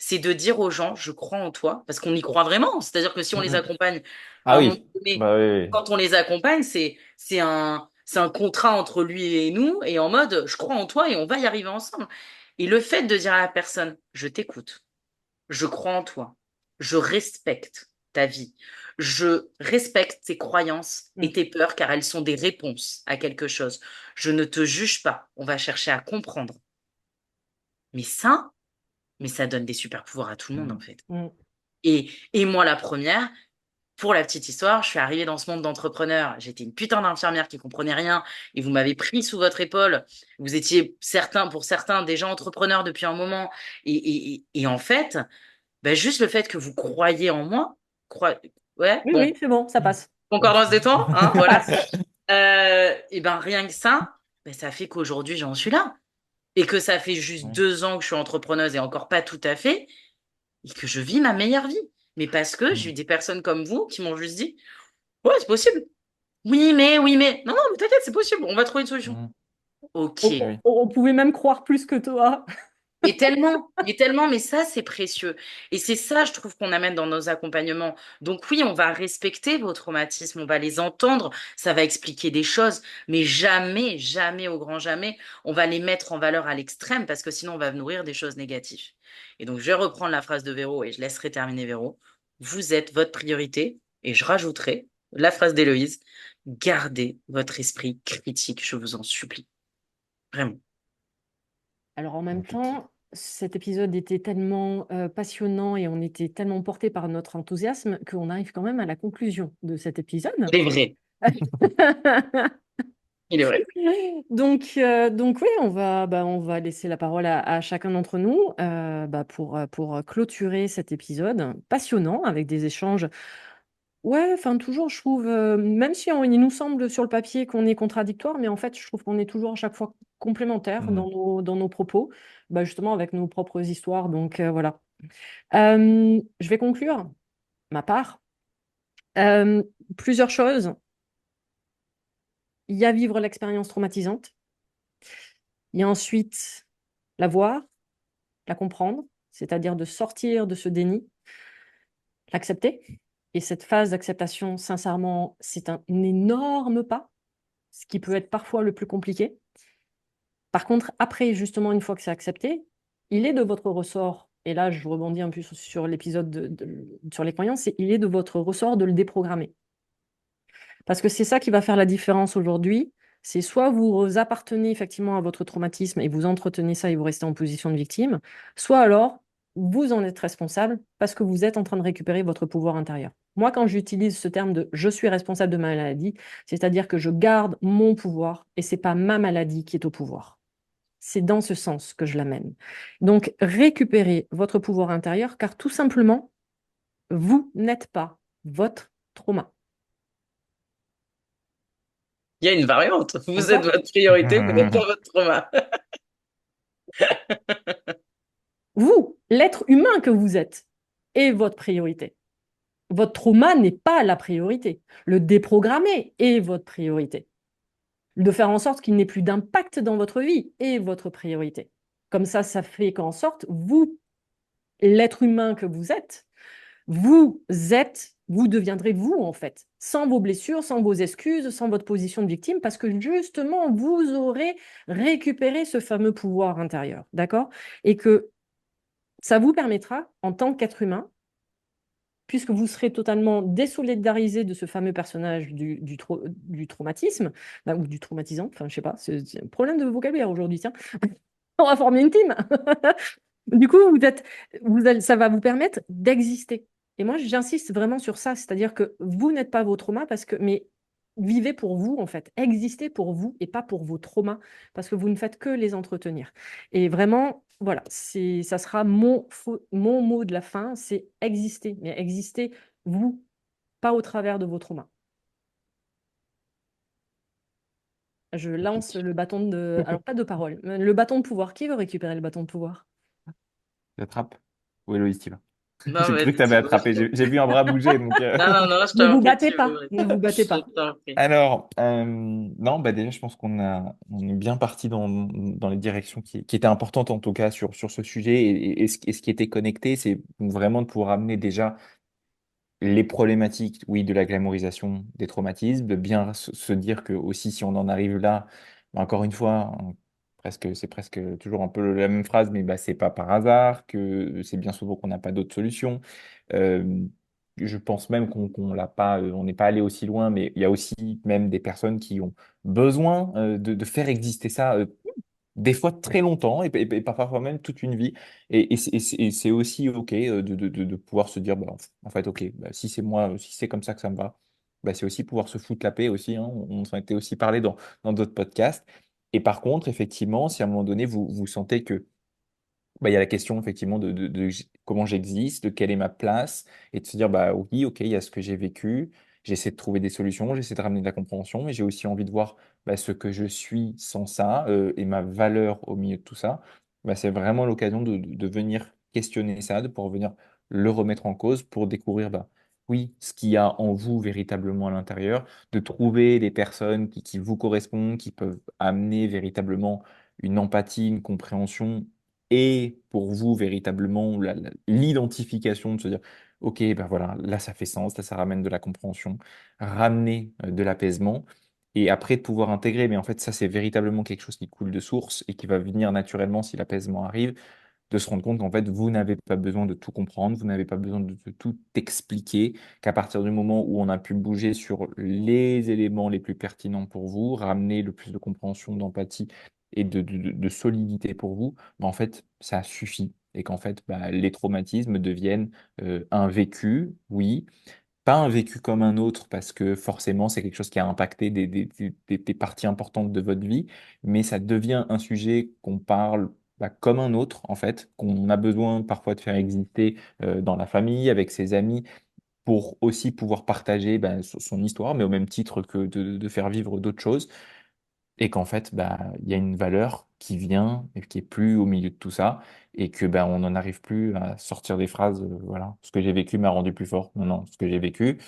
C'est de dire aux gens, je crois en toi, parce qu'on y croit vraiment. C'est-à-dire que si on Mm, les mm. accompagne, à Ah un moment oui. donné, Bah oui, quand on les accompagne, c'est un contrat entre lui et nous, et en mode, je crois en toi et on va y arriver ensemble. Et le fait de dire à la personne, je t'écoute, je crois en toi. Je respecte ta vie. Je respecte tes croyances et Mm. tes peurs car elles sont des réponses à quelque chose. Je ne te juge pas. On va chercher à comprendre. Mais ça donne des super pouvoirs à tout le monde en oui. fait. Mm. Et moi, la première, pour la petite histoire, je suis arrivée dans ce monde d'entrepreneurs. J'étais une putain d'infirmière qui comprenait rien et vous m'avez pris sous votre épaule. Vous étiez pour certains, déjà entrepreneurs depuis un moment. Et en fait, ben, juste le fait que vous croyez en moi, ouais, Oui, bon, oui, c'est bon, ça Mm. passe. concordance des temps, hein, voilà. Et ben rien que ça, ben, ça fait qu'aujourd'hui j'en suis là. Et que ça fait juste Ouais. 2 ans que je suis entrepreneuse et encore pas tout à fait, et que je vis ma meilleure vie. Mais parce que j'ai eu Mm. des personnes comme vous qui m'ont juste dit, ouais, c'est possible. Oui, mais. Non, non, mais t'inquiète, c'est possible, on va trouver une solution. Mm. Ok. On, Ah oui. on pouvait même croire plus que toi. Mais ça, c'est précieux. Et c'est ça, je trouve, qu'on amène dans nos accompagnements. Donc oui, on va respecter vos traumatismes, on va les entendre, ça va expliquer des choses, mais jamais, jamais, au grand jamais, on va les mettre en valeur à l'extrême parce que sinon, on va nourrir des choses négatives. Et donc, je vais reprendre la phrase de Véro et je laisserai terminer Véro. Vous êtes votre priorité, et je rajouterai la phrase d'Héloïse, gardez votre esprit critique, je vous en supplie. Vraiment. Alors en même Magnifique. temps, cet épisode était tellement passionnant et on était tellement porté par notre enthousiasme qu'on arrive quand même à la conclusion de cet épisode. Il est vrai. Il est vrai. Donc oui, on va laisser la parole à chacun d'entre nous pour clôturer cet épisode passionnant avec des échanges. Ouais, enfin toujours, je trouve, même si il nous semble sur le papier qu'on est contradictoire, mais en fait, je trouve qu'on est toujours à chaque fois complémentaires Mm. dans nos propos, justement avec nos propres histoires. Donc voilà. Je vais conclure ma part. Euh, Plusieurs choses. Il y a vivre l'expérience traumatisante. Il y a ensuite la voir, la comprendre, c'est-à-dire de sortir de ce déni, l'accepter. Et cette phase d'acceptation, sincèrement, c'est un énorme pas, ce qui peut être parfois le plus compliqué. Par contre, après, justement, une fois que c'est accepté, il est de votre ressort, et là je rebondis un peu sur l'épisode sur les croyances, il est de votre ressort de le déprogrammer. Parce que c'est ça qui va faire la différence aujourd'hui. C'est soit vous appartenez effectivement à votre traumatisme et vous entretenez ça et vous restez en position de victime, soit alors vous en êtes responsable parce que vous êtes en train de récupérer votre pouvoir intérieur. Moi, quand j'utilise ce terme de je suis responsable de ma maladie, c'est-à-dire que je garde mon pouvoir et c'est pas ma maladie qui est au pouvoir. C'est dans ce sens que je l'amène. Donc, récupérez votre pouvoir intérieur car tout simplement, vous n'êtes pas votre trauma. Il y a une variante. Vous êtes D'accord? votre priorité, vous n'êtes pas votre trauma. Vous, l'être humain que vous êtes, est votre priorité. Votre trauma n'est pas la priorité. Le déprogrammer est votre priorité. De faire en sorte qu'il n'ait plus d'impact dans votre vie est votre priorité. Comme ça fait qu'en sorte, vous, l'être humain que vous deviendrez vous en fait, sans vos blessures, sans vos excuses, sans votre position de victime, parce que justement, vous aurez récupéré ce fameux pouvoir intérieur, d'accord? Et que ça vous permettra, en tant qu'être humain, puisque vous serez totalement désolidarisé de ce fameux personnage du traumatisme, bah, ou du traumatisant, enfin je sais pas, c'est un problème de vocabulaire aujourd'hui, tiens. On va former une team. Du coup, ça va vous permettre d'exister. Et moi, j'insiste vraiment sur ça, c'est-à-dire que vous n'êtes pas vos traumas mais vivez pour vous, en fait. Existez pour vous et pas pour vos traumas, parce que vous ne faites que les entretenir. Et vraiment, voilà, ça sera mon mot de la fin, c'est exister, mais existez vous, pas au travers de vos traumas. Je lance le bâton alors pas de parole, mais le bâton de pouvoir. Qui veut récupérer le bâton de pouvoir? J'attrape. Où Héloïse, tu vas? Non, J'ai mais cru que tu avais attrapé. J'ai vu un bras bouger. Donc, non, non, non, je Ne t'en vous prie, battez tu pas, veux. ne vous battez Je pas. t'en prie. Alors, non, bah déjà, je pense on est bien parti dans les directions qui étaient importantes, en tout cas, sur ce sujet. Et ce qui était connecté, c'est vraiment de pouvoir amener déjà les problématiques, oui, de la glamourisation des traumatismes, de bien se dire que aussi, si on en arrive là, bah, encore une fois, hein, c'est presque toujours un peu la même phrase, mais bah, c'est pas par hasard, que c'est bien souvent qu'on n'a pas d'autre solution. Euh, je pense même qu'on l'a pas, on n'est pas allé aussi loin, mais il y a aussi même des personnes qui ont besoin de faire exister ça des fois très longtemps et parfois même toute une vie. Et c'est aussi OK de pouvoir se dire, bon, en fait, OK, bah, si c'est moi, si c'est comme ça que ça me va, bah, c'est aussi pouvoir se foutre la paix aussi, hein. On s'en était aussi parlé dans d'autres podcasts. Et par contre, effectivement, si à un moment donné, vous sentez que bah, il y a la question effectivement de comment j'existe, de quelle est ma place, et de se dire, bah oui, ok, il y a ce que j'ai vécu, j'essaie de trouver des solutions, j'essaie de ramener de la compréhension, mais j'ai aussi envie de voir bah, ce que je suis sans ça et ma valeur au milieu de tout ça. Bah, c'est vraiment l'occasion de venir questionner ça, de pouvoir venir le remettre en cause pour découvrir, bah, oui, ce qu'il y a en vous véritablement à l'intérieur, de trouver des personnes qui vous correspondent, qui peuvent amener véritablement une empathie, une compréhension et pour vous véritablement l'identification de se dire, ok, ben voilà, là ça fait sens, là ça ramène de la compréhension, ramener de l'apaisement, et après de pouvoir intégrer, mais en fait ça c'est véritablement quelque chose qui coule de source et qui va venir naturellement si l'apaisement arrive, de se rendre compte qu'en fait vous n'avez pas besoin de tout comprendre, vous n'avez pas besoin de tout expliquer, qu'à partir du moment où on a pu bouger sur les éléments les plus pertinents pour vous, ramener le plus de compréhension, d'empathie et de solidité pour vous, bah, en fait, ça suffit. Et qu'en fait, bah, les traumatismes deviennent un vécu, oui, pas un vécu comme un autre, parce que forcément, c'est quelque chose qui a impacté des parties importantes de votre vie, mais ça devient un sujet qu'on parle bah, comme un autre, en fait, qu'on a besoin parfois de faire exister dans la famille, avec ses amis, pour aussi pouvoir partager bah, son histoire, mais au même titre que de faire vivre d'autres choses et qu'en fait, bah, il y a une valeur qui vient et qui est plus au milieu de tout ça, et que bah, on n'en arrive plus à sortir des phrases, voilà, ce que j'ai vécu m'a rendu plus fort. Non, non, ce que j'ai vécu,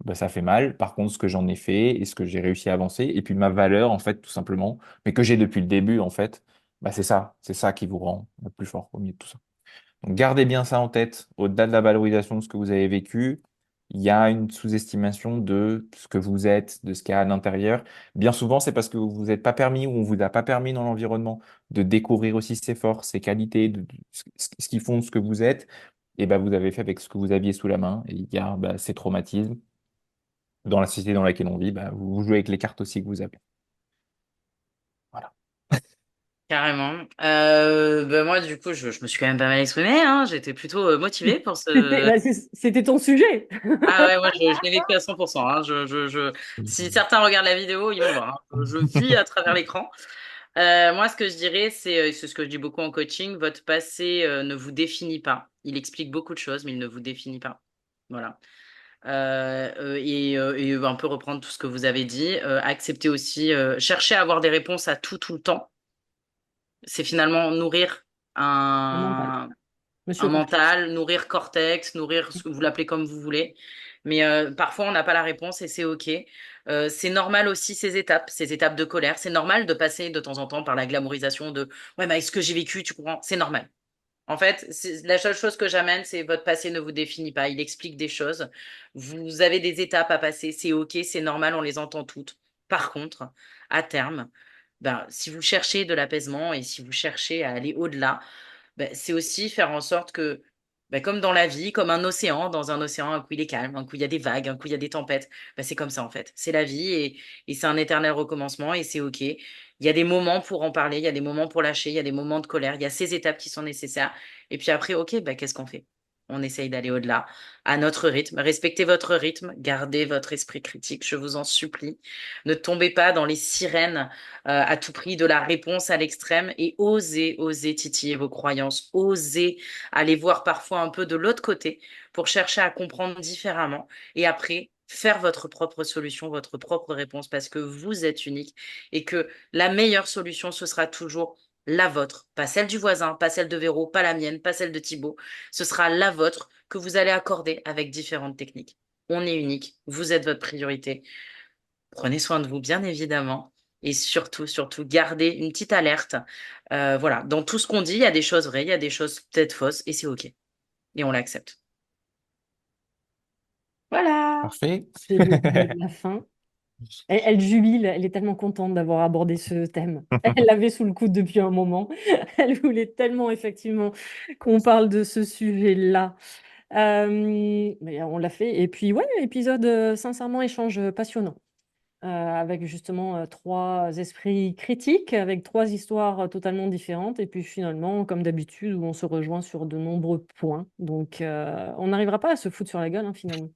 bah, ça fait mal. Par contre, ce que j'en ai fait et ce que j'ai réussi à avancer, et puis ma valeur, en fait, tout simplement, mais que j'ai depuis le début, en fait, bah, c'est ça qui vous rend le plus fort au milieu de tout ça. Donc, gardez bien ça en tête. Au-delà de la valorisation de ce que vous avez vécu, il y a une sous-estimation de ce que vous êtes, de ce qu'il y a à l'intérieur. Bien souvent, c'est parce que vous vous êtes pas permis ou on vous a pas permis dans l'environnement de découvrir aussi ses forces, ses qualités, ce qui font ce que vous êtes. Et ben, vous avez fait avec ce que vous aviez sous la main. Et il y a bah, ces traumatismes. Dans la société dans laquelle on vit, bah, vous jouez avec les cartes aussi que vous avez. Voilà. Carrément. Bah moi, du coup, je me suis quand même pas mal exprimée, hein. J'étais plutôt motivée pour C'était ce. bah, c'était ton sujet. Ah ouais, moi, je l'ai vécu à 100%. Hein. Si certains regardent la vidéo, ils vont voir. Hein. Je vis à travers l'écran. Moi, ce que je dirais, c'est ce que je dis beaucoup en coaching, votre passé ne vous définit pas. Il explique beaucoup de choses, mais il ne vous définit pas. Voilà. Et un peu reprendre tout ce que vous avez dit. Accepter aussi, chercher à avoir des réponses à tout le temps. C'est finalement nourrir Un mental. un, un Monsieur Cortex. mental, nourrir cortex, nourrir ce que vous l'appelez comme vous voulez. Mais parfois, on n'a pas la réponse et c'est OK. C'est normal aussi ces étapes de colère. C'est normal de passer de temps en temps par la glamourisation de ouais, mais ce que j'ai vécu, tu comprends, c'est normal. En fait, la seule chose que j'amène, c'est votre passé ne vous définit pas. Il explique des choses. Vous avez des étapes à passer. C'est OK, c'est normal, on les entend toutes. Par contre, à terme, ben, si vous cherchez de l'apaisement et si vous cherchez à aller au-delà, ben, c'est aussi faire en sorte que, ben, comme dans la vie, comme un océan, dans un océan, un coup il est calme, un coup il y a des vagues, un coup il y a des tempêtes. Ben, c'est comme ça en fait. C'est la vie et c'est un éternel recommencement et c'est OK. Il y a des moments pour en parler, il y a des moments pour lâcher, il y a des moments de colère, il y a ces étapes qui sont nécessaires. Et puis après, OK, ben, qu'est-ce qu'on fait? On essaye d'aller au-delà, à notre rythme. Respectez votre rythme, gardez votre esprit critique, je vous en supplie. Ne tombez pas dans les sirènes à tout prix de la réponse à l'extrême et osez titiller vos croyances, osez aller voir parfois un peu de l'autre côté pour chercher à comprendre différemment et après faire votre propre solution, votre propre réponse parce que vous êtes unique et que la meilleure solution, ce sera toujours la vôtre, pas celle du voisin, pas celle de Véro, pas la mienne, pas celle de Thibaut. Ce sera la vôtre que vous allez accorder avec différentes techniques. On est unique, vous êtes votre priorité. Prenez soin de vous, bien évidemment. Et surtout, gardez une petite alerte. Voilà, dans tout ce qu'on dit, il y a des choses vraies, il y a des choses peut-être fausses, et c'est OK. Et on l'accepte. Voilà. Parfait. C'est le mot de la fin. Elle jubile, elle est tellement contente d'avoir abordé ce thème. Elle l'avait sous le coude depuis un moment. Elle voulait tellement effectivement qu'on parle de ce sujet-là. Mais on l'a fait. Et puis, ouais, épisode, sincèrement, échange passionnant. Avec justement trois esprits critiques, avec trois histoires totalement différentes. Et puis finalement, comme d'habitude, où on se rejoint sur de nombreux points. Donc, on n'arrivera pas à se foutre sur la gueule, hein, finalement.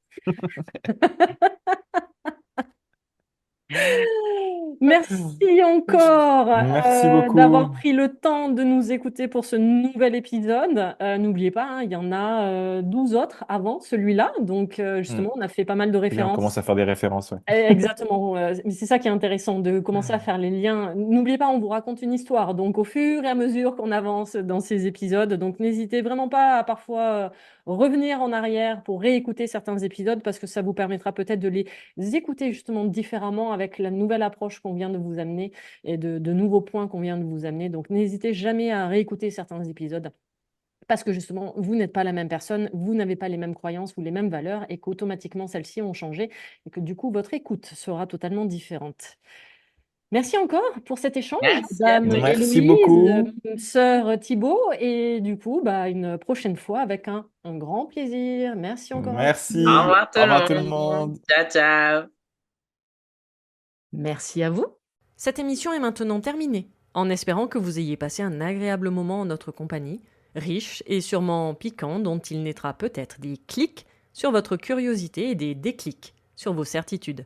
Merci encore Merci d'avoir beaucoup. pris le temps de nous écouter pour ce nouvel épisode. N'oubliez pas, hein, il y en a 12 autres avant celui-là. Donc, Hmm. justement, on a fait pas mal de C'est bien, on commence références. à faire des références, ouais. Exactement, mais c'est ça qui est intéressant, de commencer à faire les liens. N'oubliez pas, on vous raconte une histoire, donc au fur et à mesure qu'on avance dans ces épisodes, donc n'hésitez vraiment pas à parfois revenir en arrière pour réécouter certains épisodes, parce que ça vous permettra peut-être de les écouter justement différemment avec la nouvelle approche qu'on vient de vous amener et de nouveaux points qu'on vient de vous amener. Donc n'hésitez jamais à réécouter certains épisodes parce que justement, vous n'êtes pas la même personne, vous n'avez pas les mêmes croyances ou les mêmes valeurs et qu'automatiquement celles-ci ont changé et que du coup, votre écoute sera totalement différente. Merci encore pour cet échange, Merci à Dame toi. Merci Héloïse, beaucoup. Sœur Thibaut, et du coup, bah, une prochaine fois avec un grand plaisir. Merci encore à Au vous. Merci. revoir tout Au revoir le tout le monde. monde. Ciao, ciao. Merci à vous. Cette émission est maintenant terminée, en espérant que vous ayez passé un agréable moment en notre compagnie, riche et sûrement piquant, dont il naîtra peut-être des clics sur votre curiosité et des déclics sur vos certitudes.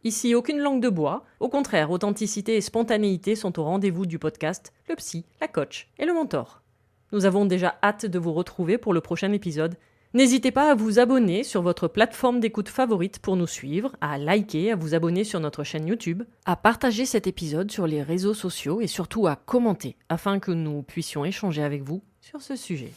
Ici, aucune langue de bois, au contraire, authenticité et spontanéité sont au rendez-vous du podcast Le Psy, la Coach et le Mentor. Nous avons déjà hâte de vous retrouver pour le prochain épisode. N'hésitez pas à vous abonner sur votre plateforme d'écoute favorite pour nous suivre, à liker, à vous abonner sur notre chaîne YouTube, à partager cet épisode sur les réseaux sociaux et surtout à commenter afin que nous puissions échanger avec vous sur ce sujet.